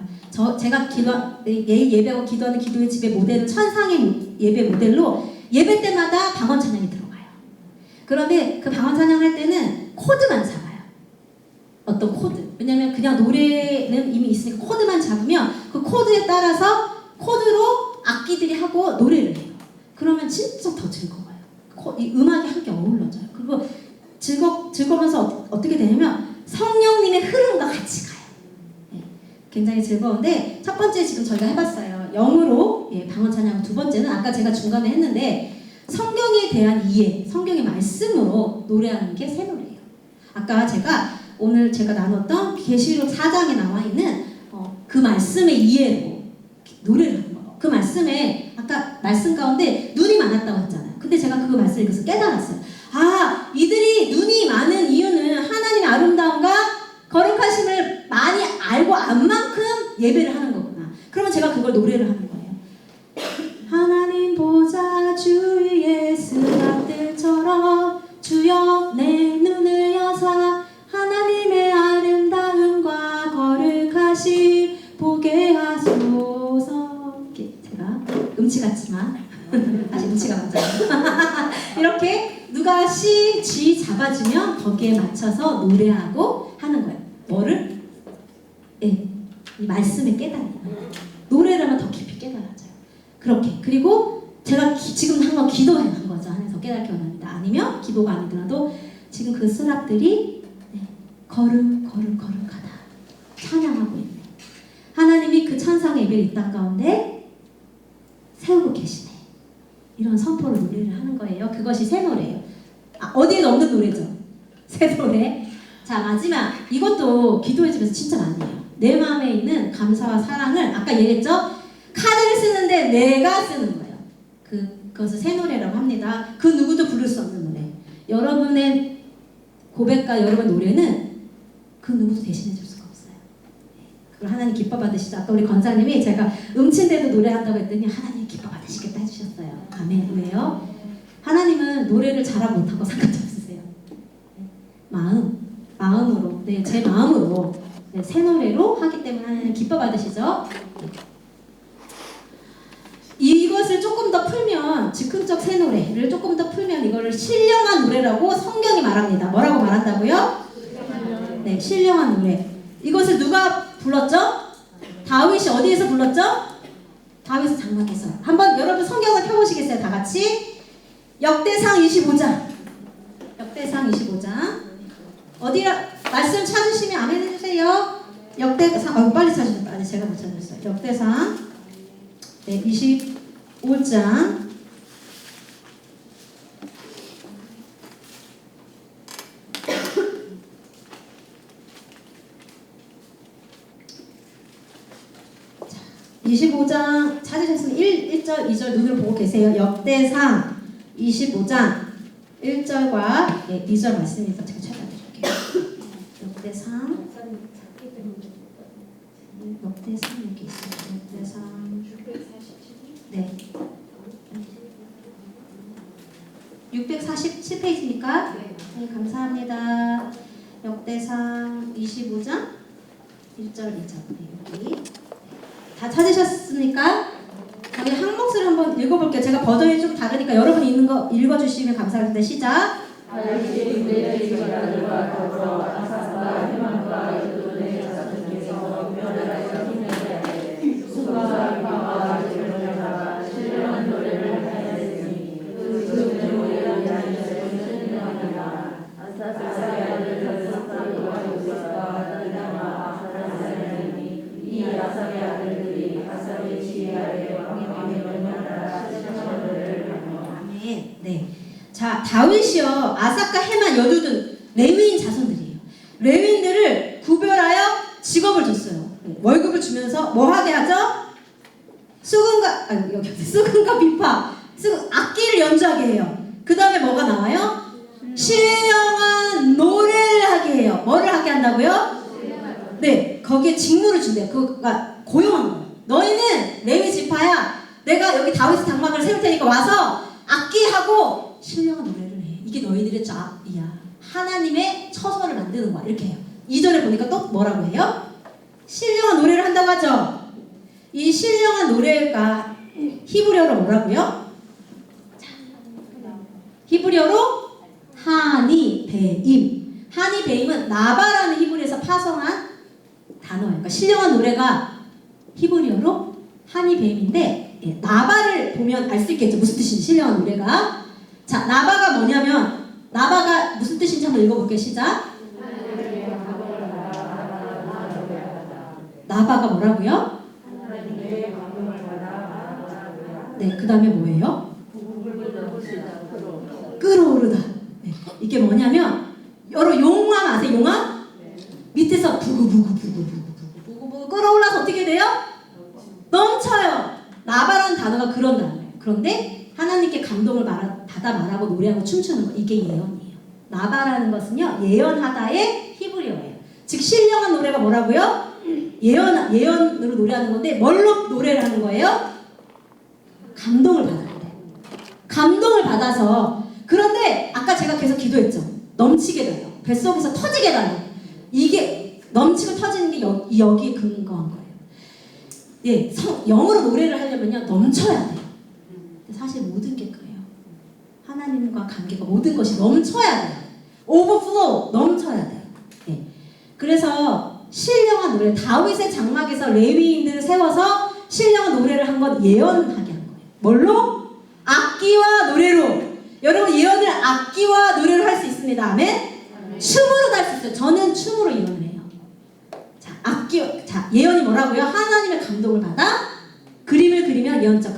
제가 매일 예배하고 기도하는 기도의 집의 모델은 천상의 예배 모델로 예배 때마다 방언 찬양이 들어가요. 그런데 그 방언 찬양할 때는 코드만 잡아요. 어떤 코드. 왜냐면 그냥 노래는 이미 있으니까 코드만 잡으면 그 코드에 따라서 코드로 악기들이 하고 노래를 해요. 그러면 진짜 더 즐거워요. 이 음악이 함께 어우러져요. 그리고 즐거우면서 어떻게 되냐면 성령님의 흐름과 같이 가요. 굉장히 즐거운데, 첫 번째 지금 저희가 해봤어요. 영으로 방언 찬양. 두 번째는 아까 제가 중간에 했는데 성경에 대한 이해, 성경의 말씀으로 노래하는 게 새노래예요. 아까 오늘 제가 나눴던 계시록 4장에 나와 있는 그 말씀의 이해로 노래를 하는 거예요. 그 말씀에 아까 말씀 가운데 눈이 많았다고 했잖아요. 근데 제가 그 말씀을 읽어서 깨달았어요. 아, 이들이 눈이 많은 이유는 하나님의 아름다움과 거룩하심을 많이 알고 안 만큼 예배를 하는 거구나. 그러면 제가 그걸 노래를 하는 거예요. 하나님 보좌 주위에 스랍들처럼 주여 내 눈을 여사 하나님의 아름다움과 거룩하심 보게 하소서. 이렇게 제가 음치 같지만 사실 음치가 맞아요. 이렇게 누가 G 잡아주면 거기에 맞춰서 노래하고 하는 거예요. 뭐를? 이 말씀에 깨달아요. 노래를 하면 더 깊이 깨달아져요. 그렇게. 그리고 제가 지금 한 건 기도한 거죠. 안에서 깨닫기 원합니다. 아니면 기도가 아니더라도 지금 그 스랍들이 거룩하다 찬양하고 있네. 하나님이 그 찬상의 예배를 이 땅 가운데 세우고 계시네. 이런 선포로 노래를 하는 거예요. 그것이 새 노래예요. 어디에도 없는 노래죠. 새 노래. 자, 마지막. 이것도 기도의 집에서 진짜 많이 해요. 내 마음에 있는 감사와 사랑을 아까 얘기했죠? 카드를 쓰는데 내가 쓰는 거예요. 그것을 새 노래라고 합니다. 그 누구도 부를 수 없는 노래. 여러분의 고백과 여러분의 노래는 그 누구도 대신해 줄 수가 없어요. 그걸 하나님 기뻐 받으시죠. 아까 우리 권사님이 제가 음치인데도 노래한다고 했더니 하나님 기뻐 받으시겠다 해주셨어요. 아멘. 왜요? 하나님은 노래를 잘하고 못하고 상관이 없으세요. 마음으로, 제 마음으로, 새 노래로 하기 때문에 하나님 기뻐 받으시죠. 이것을 조금 더 풀면, 즉흥적 새 노래를 조금 더 풀면 이거를 신령한 노래라고 성경이 말합니다. 뭐라고 말한다고요? 네, 신령한 노래. 이것을 누가 불렀죠? 다윗이 어디에서 불렀죠? 다윗의 장막에서. 한번 여러분 성경을 펴보시겠어요? 다 같이. 역대상 25장. 역대상 25장. 어디라 말씀 찾으시면 아멘 해주세요. 역대상. 빨리 찾으셨다. 아니 제가 못 찾았어요. 역대상 25장. 자, 25장 찾으셨으면 1절, 2절 눈을 보고 계세요. 역대상 25장 1절과 2절 말씀입니다. 제가 찾아드릴게요. 역대상 여기 있어요. 역대상 647페이지니까 네, 감사합니다. 역대상 25장 1절 2절 여기 다 찾으셨습니까? 다 마지막에 한 몫을 한번 읽어볼게요. 제가 버전이 좀 다르니까 여러분 읽는 거 읽어주시면 감사하겠습니다. 시작. 다윗이 내 집안들과 더불어 아사스와 헤만과 여두의 자손에게서 멸하여 힘내되 수가 비파와 죄를 잡아 신령한 노래를 하였으니 그 노래를 하였으니 신령하니라. 아사스의 아들 다스사와 요셉과 다다마 아사스니 이 아사의 아들들이 아사의 지혜 아래 왕의 명령하라 신령한 노래를 하며. 네. 자, 다윗이요, 아삭과 헤만, 여두둔 레위인 자손들이에요. 레위인들을 구별하여 직업을 줬어요. 월급을 주면서 뭐 하게 하죠? 수금과 비파, 악기를 연주하게 해요. 그 다음에 뭐가 나와요? 신령한 노래를 하게 해요. 뭐를 하게 한다고요? 네, 거기에 직무를 준대요. 그가 고용한 거예요. 너희는 레위 지파야. 내가 여기 다윗의 장막을 세울 테니까 와서 악기하고 신령한 노래를 해. 이게 너희들의 잡이야. 하나님의 처소를 만드는 거야. 이렇게 해요. 2절에 보니까 또 뭐라고 해요? 신령한 노래를 한다고 하죠. 이 신령한 노래가 히브리어로 뭐라고요? 히브리어로 하니베임. 하니베임은 나바라는 히브리에서 파송한 단어예요. 그러니까 신령한 노래가 히브리어로 하니베임인데, 예, 나바를 보면 알 수 있겠죠. 무슨 뜻인지, 신령한 노래가. 자, 나바가 뭐냐면, 나바가 무슨 뜻인지 한번 읽어볼게요. 시작. 나바가 뭐라고요? 네, 그 다음에 뭐예요? 끌어오르다. 네, 이게 뭐냐면, 여러 용암 아세요? 용암? 밑에서 부구부구 끌어올라서 어떻게 돼요? 넘쳐요. 나바라는 단어가 그런 단어예요. 그런데 하나님께 감동을 받아 말하고 노래하고 춤추는 거, 이게 예언이에요. 나바라는 것은요, 예언하다의 히브리어예요. 즉 신령한 노래가 뭐라고요? 예언으로 노래하는 건데 뭘로 노래를 하는 거예요? 감동을 받아야 돼. 감동을 받아서. 그런데 아까 제가 계속 기도했죠. 넘치게 달라. 뱃속에서 터지게 달라. 이게 넘치고 터지는 게 여기에 근거한 거예요. 예, 영어로 노래를 하려면요, 넘쳐야 돼요. 사실 모든 게 그래요. 하나님과 관계가 모든 것이 넘쳐야 돼요. 오버플로우, 넘쳐야 돼요. 예. 그래서 신령한 노래, 다윗의 장막에서 레위인들을 세워서 신령한 노래를 한 건 예언하게 한 거예요. 뭘로? 악기와 노래로. 여러분, 예언을 악기와 노래로 할 수 있습니다. 아멘? 춤으로도 할 수 있어요. 저는 춤으로 예언을 해요. 자, 예언이 뭐라고요? 하나님의 감동을 받아 그림을 그리며 예언적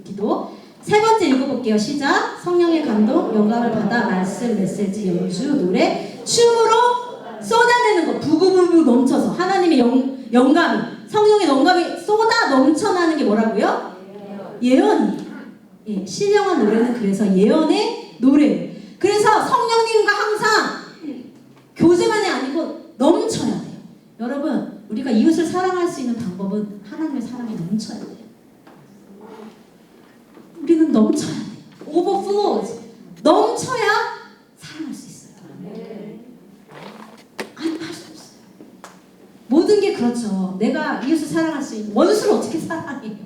기도. 세 번째 읽어볼게요. 시작. 성령의 감동, 영감을 받아 말씀, 메시지, 연주, 노래, 춤으로 쏟아내는 거. 부구부구 넘쳐서 하나님의 영감이, 성령의 영감이 쏟아 넘쳐나는 게 뭐라고요? 예언이. 예, 신령한 노래는 그래서 예언의 노래. 그래서 성령님과 항상 교제만이 아니고 넘쳐야 돼요. 여러분, 우리가 이웃을 사랑할 수 있는 방법은 하나님의 사랑이 넘쳐야 돼요. 우리는 넘쳐야 돼요. 오버플로우지. 넘쳐야 사랑할 수 있어요. 아니면 할 수 없어요. 모든 게 그렇죠. 내가 이웃을 사랑할 수 있는, 원수를 어떻게 사랑해요?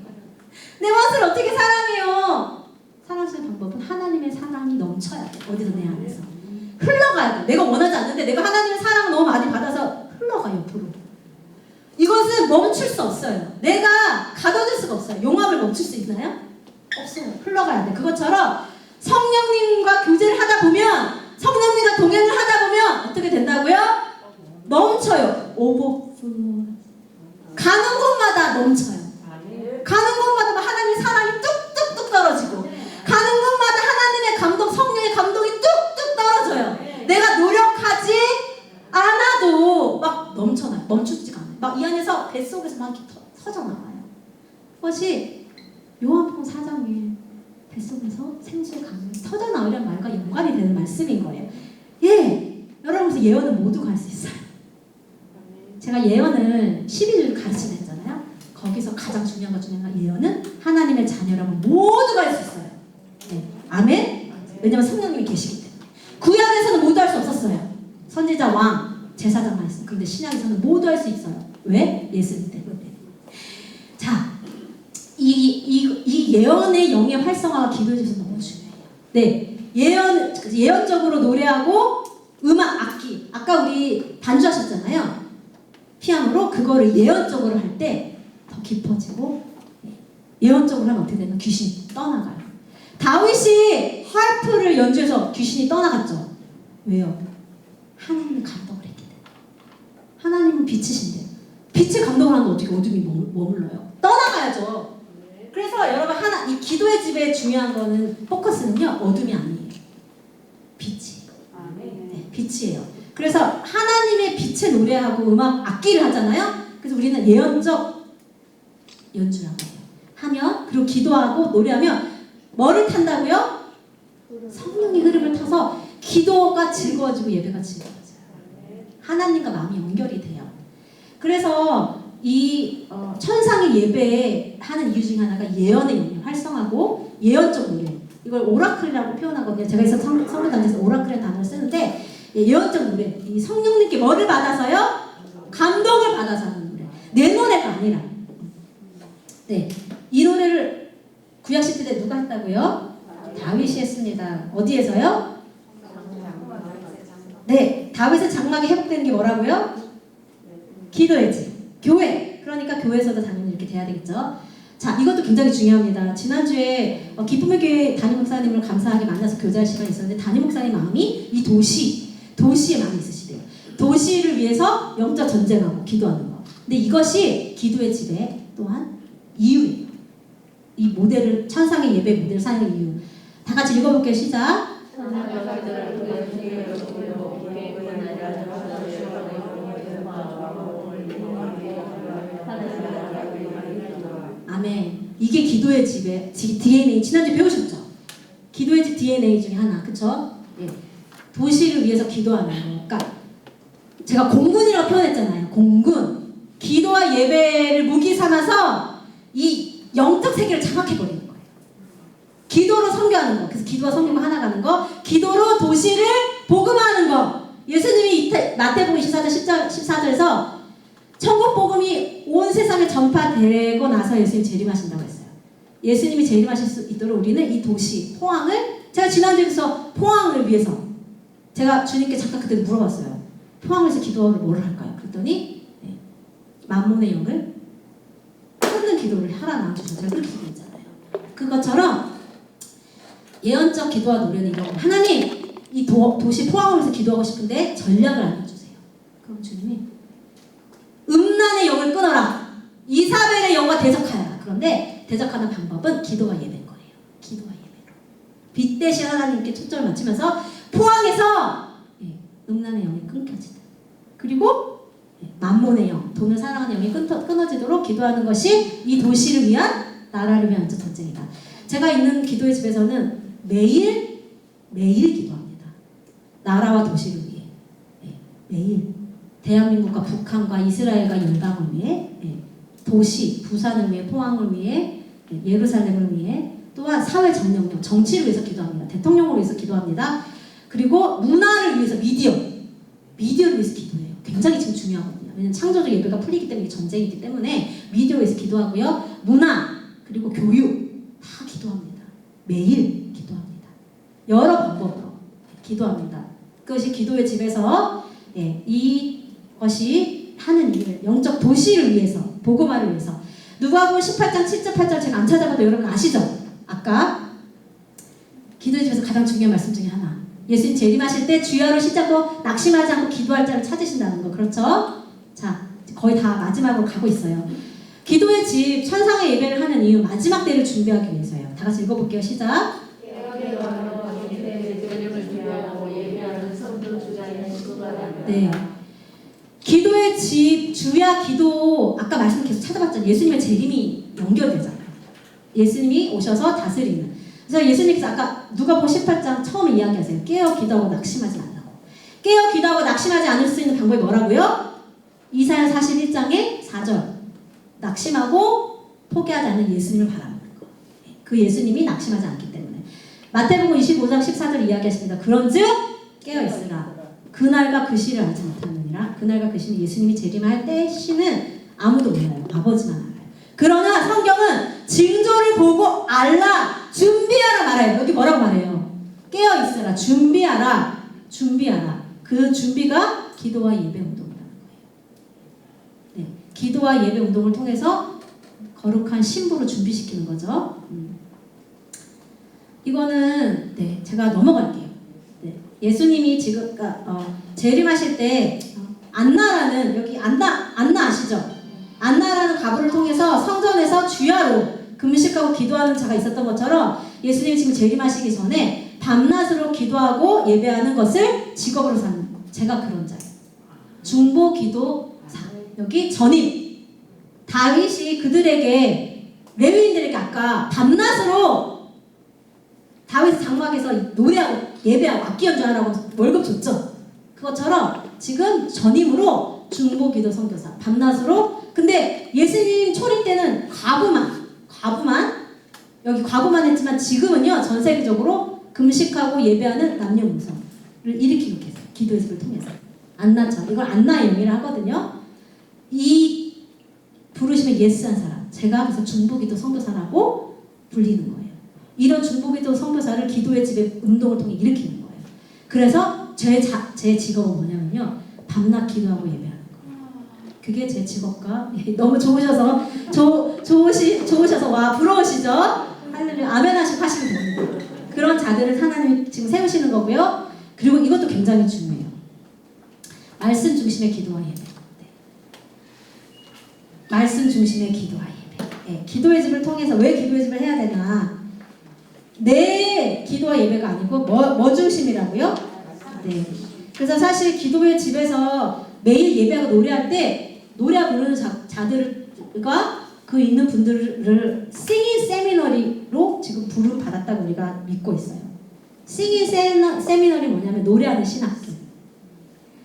내 원수를 어떻게 사랑해요? 사랑할 수 있는 방법은 하나님의 사랑이 넘쳐야 돼요. 어디서 내 안에서 흘러가야 돼. 내가 원하지 않는데 내가 하나님의 사랑을 너무 많이 받아서 흘러가 옆으로. 이것은 멈출 수 없어요. 내가 가둬둘 수가 없어요. 용암을 멈출 수 있나요? 없어요. 흘러가야 돼. 그것처럼 성령님과 교제를 하다 보면, 성령님과 동행을 하다 보면 어떻게 된다고요? 넘쳐요. 오버플로우. 가는 곳마다 넘쳐요. 가는 곳마다 하나님의 사랑이 뚝뚝뚝 떨어지고, 가는 곳마다 하나님의 감동, 성령의 감동이 뚝뚝 떨어져요. 내가 노력하지 않아도 막 넘쳐나요. 멈추지가 않아요. 막 이 안에서 뱃속에서 막 터져나와요. 그것이 요한복음 4장에 뱃속에서 생수의 강물이 터져나오려는 말과 연관이 되는 말씀인 거예요. 예, 여러분, 예언은 모두가 할 수 있어요. 제가 예언을 12주 가르치려 했잖아요. 거기서 가장 중요한 것 중에 하나가 예언은 하나님의 자녀라면 모두가 할 수 있어요. 네. 아멘? 왜냐면 성령님이 계시기 때문에. 구약에서는 모두 할 수 없었어요. 선지자, 왕, 제사장만 했어요. 그런데 신약에서는 모두 할 수 있어요. 왜? 예수님 때문에. 자, 이 이 예언의 영의 활성화가 기도의 집에서 너무 중요해요. 네, 예언적으로 노래하고 음악, 악기. 아까 우리 반주하셨잖아요. 피아노로 그거를 예언적으로 할 때 더 깊어지고, 예언적으로 하면 어떻게 되면 귀신이 떠나가요. 다윗이 하프를 연주해서 귀신이 떠나갔죠. 왜요? 하나님의 감동을 했기 때문에. 하나님은 빛이신데 빛의 감동을 하는데 어떻게 어둠이 머물러요? 떠나가야죠. 그래서 여러분 이 기도의 집에 중요한 거는 포커스는요, 어둠이 아니에요. 빛이. 네, 빛이에요. 그래서 하나님의 빛의 노래하고 음악, 악기를 하잖아요. 그래서 우리는 예언적 연주라고 해요. 하면, 그리고 기도하고 노래하면 뭐를 탄다고요? 성령의 흐름을 타서 기도가 즐거워지고 예배가 즐거워져요. 하나님과 마음이 연결이 돼요. 그래서 이 천상의 예배에 하는 이유 중에 하나가 예언의 영역 활성하고 예언적 노래. 이걸 오라클이라고 표현하거든요. 제가 있어 성교단체에서 오라클의 단어를 쓰는데, 예언적 노래. 이 성령님께 뭐를 받아서요? 감동을 받아서 하는 노래. 내 노래가 아니라. 네, 이 노래를 구약시대 때 누가 했다고요? 다윗이 했습니다. 어디에서요? 네, 다윗의 장막이 회복되는 게 뭐라고요? 기도의 집, 교회. 그러니까 교회에서도 당연히 이렇게 돼야 되겠죠. 자, 이것도 굉장히 중요합니다. 지난주에 기쁨의 교회 담임 목사님을 감사하게 만나서 교제할 시간이 있었는데, 담임 목사님 마음이 이 도시에 많이 있으시대요. 도시를 위해서 영적 전쟁하고 기도하는 거. 근데 이것이 기도의 집의 또한 이유예요. 이 모델을, 천상의 예배 모델을 사용하는 이유. 다 같이 읽어볼게요. 시작. 아멘. 이게 기도의 집의 DNA. 지난주에 배우셨죠? 기도의 집 DNA 중에 하나. 그쵸? 예. 도시를 위해서 기도하는 거. 그러니까 제가 공군이라고 표현했잖아요. 공군. 기도와 예배를 무기 삼아서 이 영적 세계를 장악해버리는 거예요. 기도로 선교하는 거. 그래서 기도와 선교가 하나 가는 거. 기도로 도시를 복음하는 거. 예수님이 마태복음 24장 14절에서 천국 복음이 온 세상에 전파되고 나서 예수님이 재림하신다고 했어요. 예수님이 재림하실 수 있도록 우리는 이 도시, 포항을, 제가 지난주에서 포항을 위해서 제가 주님께 잠깐 그때 물어봤어요. 포항을 위해서 기도를 뭐를 할까요? 그랬더니 만몬의 영을 끊는 기도를 하라 나와주셔서 제가 그렇게 기도했잖아요. 그것처럼 예언적 기도와 노래는 이런 거. 하나님, 이 도시 포항을 위해서 기도하고 싶은데 전략을 알려주세요. 그럼 주님이 음란의 영을 끊어라. 이사벨의 영과 대적하여라. 그런데 대적하는 방법은 기도와 예배인 거예요. 기도와 예배로. 빛 대신 하나님께 초점을 맞추면서 포항에서 음란의 영이 끊겨지다. 그리고 만몬의 영, 돈을 사랑하는 영이 끊어지도록 기도하는 것이 이 도시를 위한, 나라를 위한 전쟁이다. 제가 있는 기도의 집에서는 매일 기도합니다. 나라와 도시를 위해. 매일. 대한민국과 북한과 이스라엘과 열방을 위해, 도시, 부산을 위해, 포항을 위해, 예루살렘을 위해, 또한 사회 정령력, 정치를 위해서 기도합니다. 대통령을 위해서 기도합니다. 그리고 문화를 위해서 미디어를 위해서 기도해요. 굉장히 지금 중요하거든요. 왜냐하면 창조적 예배가 풀리기 때문에, 전쟁이기 때문에 미디어를 위해서 기도하고요. 문화, 그리고 교육 다 기도합니다. 매일 기도합니다. 여러 방법으로 기도합니다. 그것이 기도의 집에서 이것이 하는 일, 영적 도시를 위해서, 복음화를 위해서. 누가복음 18장 7절 8절 제가 안 찾아봐도 여러분 아시죠? 아까 기도의 집에서 가장 중요한 말씀 중에 하나. 예수님 재림하실 때 주여를 시작으로 낙심하지 않고 기도할 자를 찾으신다는 거. 그렇죠? 자, 거의 다 마지막으로 가고 있어요. 기도의 집, 천상의 예배를 하는 이유, 마지막 때를 준비하기 위해서예요. 다 같이 읽어볼게요. 시작. 네. 기도의 집, 주야 기도, 아까 말씀 계속 찾아봤잖아요. 예수님의 재림이 연결되잖아요. 예수님이 오셔서 다스리는. 그래서 예수님께서 아까 누가복음 18장 처음에 이야기하세요. 깨어 기도하고 낙심하지 말라고. 깨어 기도하고 낙심하지 않을 수 있는 방법이 뭐라고요? 이사야 41장의 4절. 낙심하고 포기하지 않는 예수님을 바라보는 거. 그 예수님이 낙심하지 않기 때문에. 마태복음 25장 14절 이야기하십니다. 그런즉 깨어 있으라. 그날과 그 시를 알지 못하느니라. 그날과 그 시는 예수님이 재림할 때 시는 아무도 몰라요. 아버지만 알아요. 그러나 성경은 징조를 보고 알라 준비하라 말해요. 여기 뭐라고 말해요? 깨어 있으라 준비하라 준비하라. 그 준비가 기도와 예배 운동이라는 거예요. 네, 기도와 예배 운동을 통해서 거룩한 신부로 준비시키는 거죠. 이거는 네, 제가 넘어갈게요. 네, 예수님이 지금 재림하실 때 안나라는 여기 안나 아시죠? 안나라는 가부를 통해서 성전에서 주야로 금식하고 기도하는 자가 있었던 것처럼 예수님이 지금 재림하시기 전에 밤낮으로 기도하고 예배하는 것을 직업으로 사는 제가 그런 자예요. 중보 기도사. 여기 전임. 다윗이 그들에게 레위인들에게 아까 밤낮으로 다윗 장막에서 노래하고 예배하고 악기 연주하라고 월급 줬죠. 그것처럼 지금 전임으로 중보기도 선교사 밤낮으로. 근데 예수님 초림 때는 과부만 여기 과부만 했지만 지금은요 전 세계적으로 금식하고 예배하는 남녀노소를 일으키고 계세요. 기도의 집을 통해서 안나처럼. 이걸 안나의 영이라 하거든요. 이 부르심에 예스한 사람, 제가 그래서 중보기도 선교사라고 불리는 거예요. 이런 중보기도 선교사를 기도의 집의 운동을 통해 일으키는 거예요. 그래서 제 직업은 뭐냐면요, 밤낮 기도하고 예배하는 거예요. 그게 제 직업과 너무 좋으셔서 좋으셔서 와 부러우시죠? 할렐루야 아멘 하시면 됩니다. 그런 자들을 하나님이 지금 세우시는 거고요. 그리고 이것도 굉장히 중요해요. 말씀 중심의 기도와 예배. 네. 말씀 중심의 기도와 예배. 네. 기도의 집을 통해서 왜 기도의 집을 해야 되나? 내 기도와 예배가 아니고 뭐 중심이라고요? 네. 그래서 사실 기도의 집에서 매일 예배하고 노래할 때 노래 부르는 자들과 그 있는 분들을 싱잉 세미너리로 지금 부름 받았다고 우리가 믿고 있어요. 싱잉 세미너리 뭐냐면 노래하는 신학교.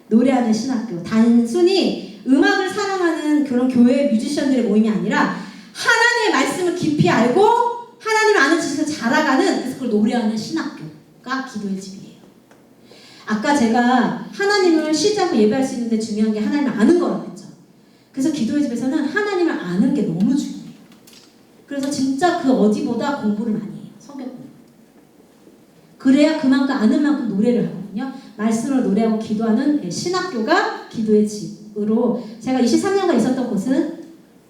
노래하는 신학교. 단순히 음악을 사랑하는 그런 교회 뮤지션들의 모임이 아니라 하나님의 말씀을 깊이 알고 하나님을 아는 지식을 자라가는, 그래서 그걸 노래하는 신학교가 기도의 집이에요. 아까 제가 하나님을 쉬지 않고 예배할 수 있는데 중요한 게 하나님을 아는 거라고 했죠. 그래서 기도의 집에서는 하나님을 아는 게 너무 중요해요. 그래서 진짜 그 어디보다 공부를 많이 해요. 성경 공부. 그래야 그만큼 아는 만큼 노래를 하거든요. 말씀을 노래하고 기도하는 신학교가 기도의 집으로, 제가 23년간 있었던 곳은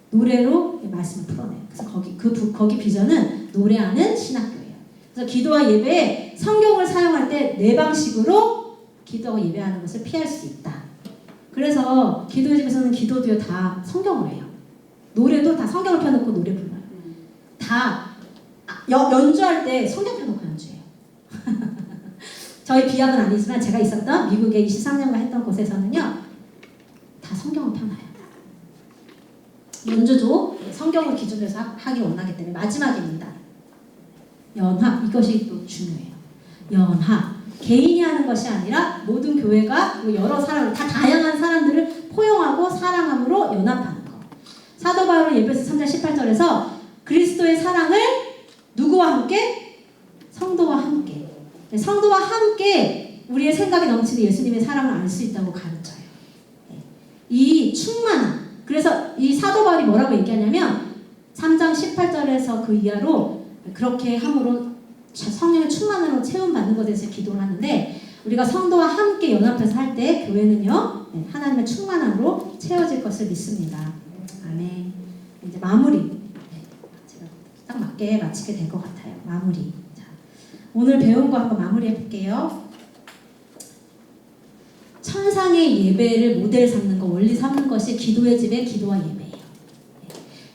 노래로 말씀을 풀어내요. 그래서 거기 비전은 노래하는 신학교예요. 그래서 기도와 예배에 성경을 사용할 때 네 방식으로 기도하고 예배하는 것을 피할 수 있다. 그래서 기도의 집에서는 기도도요 다 성경을 해요. 노래도 다 성경을 펴놓고 노래 불러요. 다 연주할 때 성경 펴놓고 연주해요. 저희 비약은 아니지만 제가 있었던 미국에 23년간 했던 곳에서는요 다 성경을 펴놔요. 연주도 성경을 기준으로 해서 하기 원하기 때문에. 마지막입니다. 연합. 이것이 또 중요해요. 연합. 개인이 하는 것이 아니라 모든 교회가 여러 사람을, 다 다양한 사람들을 포용하고 사랑함으로 연합하는 것. 사도 바울은 에베소 3장 18절에서 그리스도의 사랑을 누구와 함께? 성도와 함께. 성도와 함께 우리의 생각이 넘치는 예수님의 사랑을 알 수 있다고 가르쳐요. 이 충만함. 그래서 이 사도 바울이 뭐라고 얘기하냐면 3장 18절에서 그 이하로 그렇게 함으로 성령의 충만으로 체험받는 것에 대해서 기도를 하는데, 우리가 성도와 함께 연합해서 할 때 교회는요 하나님의 충만함으로 채워질 것을 믿습니다. 아멘. 이제 마무리. 제가 딱 맞게 마치게 될 것 같아요. 마무리. 자, 오늘 배운 거 한번 마무리해 볼게요. 천상의 예배를 모델 삼는 것, 원리 삼는 것이 기도의 집의 기도와 예배예요.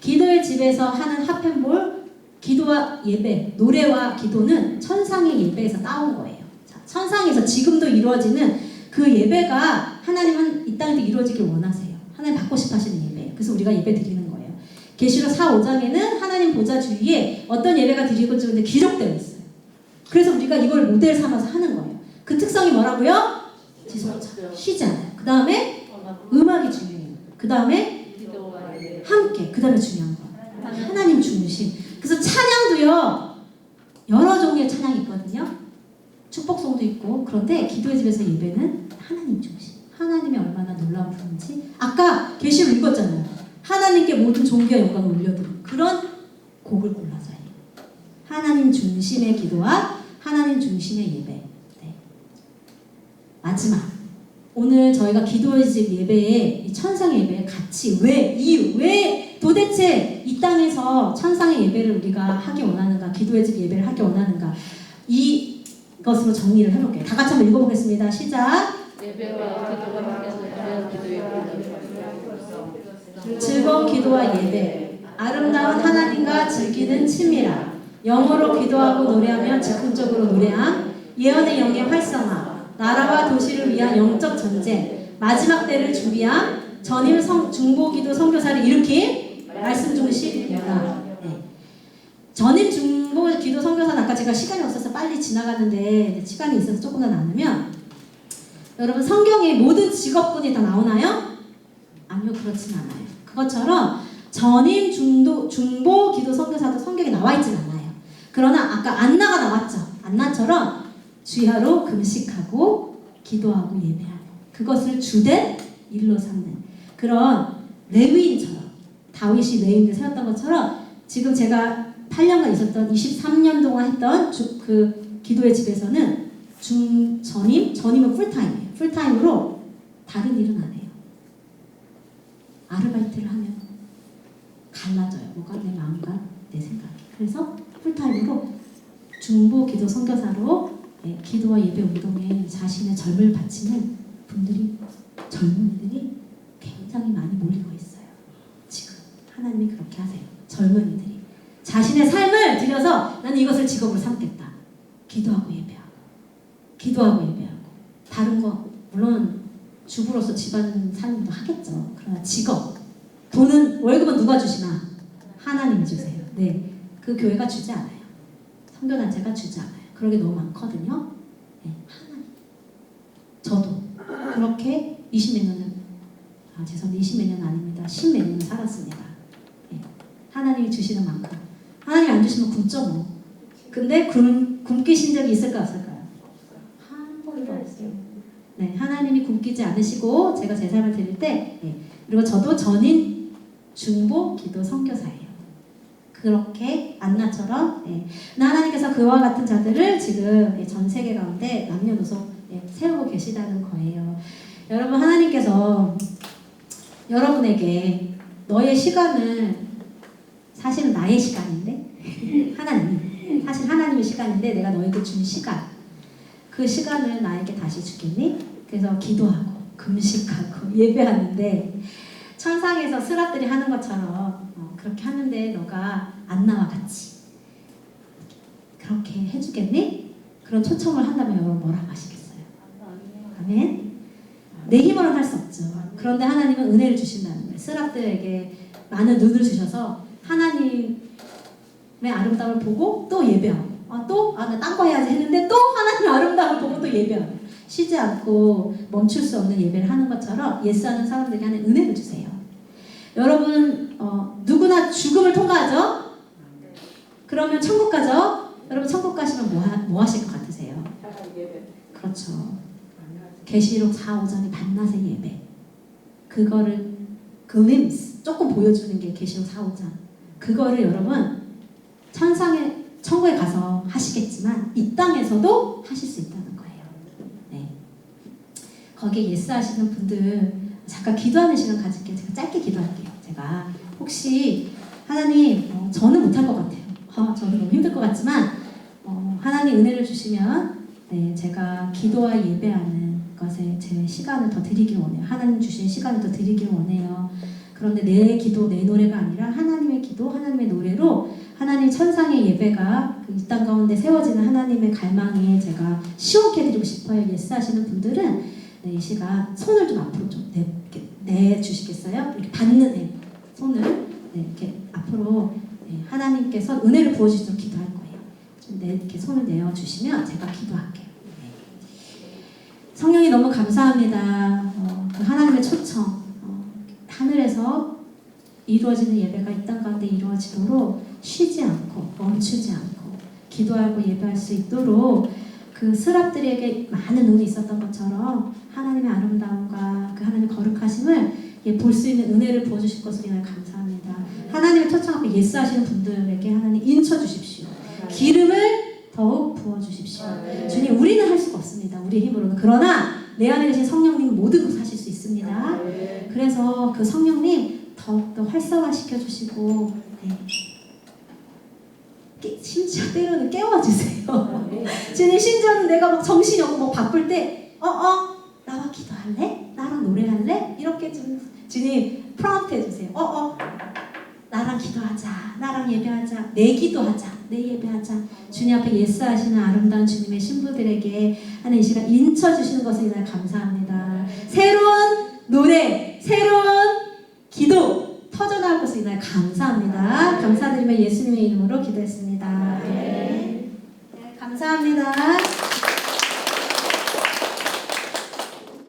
기도의 집에서 하는 핫펜볼, 기도와 예배, 노래와 기도는 천상의 예배에서 따온 거예요. 자, 천상에서 지금도 이루어지는 그 예배가 하나님은 이 땅에도 이루어지길 원하세요. 하나님 받고 싶어 하시는 예배예요. 그래서 우리가 예배 드리는 거예요. 계시록 4, 5장에는 하나님 보좌 주위에 어떤 예배가 드리고자 기록되어 있어요. 그래서 우리가 이걸 모델 삼아서 하는 거예요. 그 특성이 뭐라고요? 쉬지 않아요. 그 다음에 음악이 중요해요. 그 다음에 함께. 그 다음에 중요한 거 하나님 중심. 그래서 찬양도요 여러 종류의 찬양이 있거든요. 축복송도 있고. 그런데 기도의 집에서 예배는 하나님 중심. 하나님이 얼마나 놀라운 분인지 아까 계시록 읽었잖아요. 하나님께 모든 존귀와 영광을 올려드리고 그런 곡을 골라서 해요. 하나님 중심의 기도와 하나님 중심의 예배. 네. 마지막, 오늘 저희가 기도의 집 예배에 이 천상의 예배의 가치, 왜, 이유, 왜 도대체 이 땅에서 천상의 예배를 우리가 하기 원하는가, 기도의 집 예배를 하기 원하는가, 이것으로 정리를 해볼게요. 다 같이 한번 읽어보겠습니다. 시작. 예배와 기도가 함께서 기도의 즐거운 기도와 예배, 아름다운 하나님과 즐기는 친밀함, 영어로 기도하고 노래하며 즉흥적으로 노래함, 예언의 영의 활성화, 나라와 도시를 위한 영적 전쟁, 마지막 때를 준비함, 전임 중보기도 선교사를 일으킨 말씀 중심 연합. 네. 전임 중보기도 선교사는 아까 제가 시간이 없어서 빨리 지나갔는데 시간이 있어서 조금 더 나누면, 여러분 성경에 모든 직업군이 다 나오나요? 아니요, 그렇진 않아요. 그것처럼 전임 중보 기도 선교사도 성경에 나와 있진 않아요. 그러나 아까 안나가 나왔죠. 안나처럼 주야로 금식하고 기도하고 예배하는, 그것을 주된 일로 삼는 그런 레위인처럼, 다윗이 레위인을 세웠던 것처럼, 지금 제가 8년간 있었던 23년 동안 했던 그 기도의 집에서는 전임은 풀타임이에요. 풀타임으로 다른 일은 안 해요. 아르바이트를 하면 갈라져요. 뭐가? 내 마음과 내 생각이. 그래서 풀타임으로 중보 기도 선교사로 기도와 예배 운동에 자신의 젊을 바치는 분들이, 젊은이들이 굉장히 많이 몰리고 있어요. 지금 하나님이 그렇게 하세요. 젊은이들이 자신의 삶을 들여서 나는 이것을 직업으로 삼겠다. 기도하고 예배하고, 기도하고 예배하고. 다른 거 물론 주부로서 집안 살림도 하겠죠. 그러나 직업, 돈은, 월급은 누가 주시나? 하나님이 주세요. 네, 그 교회가 주지 않아요. 선교단체가 주지 않아요. 그런 게 너무 많거든요. 네, 하나님. 저도 그렇게 20몇 년은, 죄송합니다. 20몇 년은 아닙니다. 10몇 년을 살았습니다. 네, 하나님이 주시는 만큼. 하나님이 안 주시면 굶죠 뭐. 근데 굶기신 적이 있을까 없을까요? 한 번도 없어요. 네, 하나님이 굶기지 않으시고 제가 제 삶을 드릴 때, 그리고 저도 전임 중보 기도 선교사예요. 그렇게 안나처럼 하나님께서 그와 같은 자들을 지금 전 세계 가운데 남녀노소 세우고 계시다는 거예요. 여러분, 하나님께서 여러분에게 너의 시간을, 사실은 나의 시간인데 하나님이, 사실 하나님의 시간인데 내가 너에게 준 시간, 그 시간을 나에게 다시 주겠니? 그래서 기도하고 금식하고 예배하는데, 천상에서 스랍들이 하는 것처럼 그렇게 하는데 너가 안나와 같이 그렇게 해주겠니? 그런 초청을 한다면 여러분 뭐라고 하시겠어요? 아멘. 내 힘으로는 할 수 없죠. 그런데 하나님은 은혜를 주신다는 거예요. 스랍들에게 많은 눈을 주셔서 하나님의 아름다움을 보고 또 예배하고, 나 딴 거 해야지 했는데 또 하나님의 아름다움을 보고 또 예배하고, 쉬지 않고 멈출 수 없는 예배를 하는 것처럼 예수하는 사람들에게 하는 은혜를 주세요. 여러분, 누구나 죽음을 통과하죠? 그러면 천국 가죠? 여러분, 천국 가시면 뭐 하실 것 같으세요? 그렇죠. 계시록 4, 5장의 밤낮의 예배. 그거를 글림스 조금 보여주는 게 계시록 4, 5장. 그거를 여러분 천국에 가서 하시겠지만 이 땅에서도 하실 수 있다는 거예요. 네. 거기에 예스하시는 분들 잠깐 기도하는 시간 가질게요. 제가 짧게 기도할게요. 제가 혹시 하나님, 저는 못할 것 같아요. 저는 너무 힘들 것 같지만 하나님 은혜를 주시면 제가 기도와 예배하는 것에 제 시간을 더 드리길 원해요. 하나님 주신 시간을 더 드리길 원해요. 그런데 내 기도, 내 노래가 아니라 하나님의 기도, 하나님의 노래로 하나님 천상의 예배가 이 땅 가운데 세워지는 하나님의 갈망에 제가 시원케 해드리고 싶어요. 예스 하시는 분들은 이 시간 손을 좀 앞으로 좀 내주시겠어요? 이렇게 받는 손을 이렇게 앞으로 하나님께서 은혜를 부어주시도록 기도할 거예요. 좀 이렇게 손을 내어주시면 제가 기도할게요. 성령이 너무 감사합니다. 그 하나님의 초청, 하늘에서 이루어지는 예배가 이 땅 가운데 이루어지도록 쉬지 않고 멈추지 않고 기도하고 예배할 수 있도록 그 스랍들에게 많은 눈이 있었던 것처럼 하나님의 아름다움과 그 하나님의 거룩하심을 볼 수 있는 은혜를 부어주실 것을 인하여 감사합니다. 하나님의 초청 앞에 예스하시는 분들에게 하나님 인쳐 주십시오. 기름을 더욱 부어주십시오. 주님, 우리는 할 수가 없습니다. 우리 힘으로는. 그러나 내 안에 계신 성령님은 모든 것을 하실 수 있습니다. 그래서 그 성령님 더욱더 활성화시켜 주시고, 심지어 때로는 깨워주세요. 주님, 심지어는 내가 막 정신이 없고 막 바쁠 때 나와 기도할래? 나랑 노래할래? 이렇게 좀 주님 프롬프트 해주세요. 나랑 기도하자, 나랑 예배하자, 내 기도하자, 내 예배하자. 주님 앞에 예스하시는 아름다운 주님의 신부들에게 하는 이 시간 인쳐주시는 것을 인하여 감사합니다. 새로운 노래, 새로운 기도 터져나올 것을 인하여 감사합니다. 감사드리며 예수님의 이름으로 기도했습니다. 네, 감사합니다.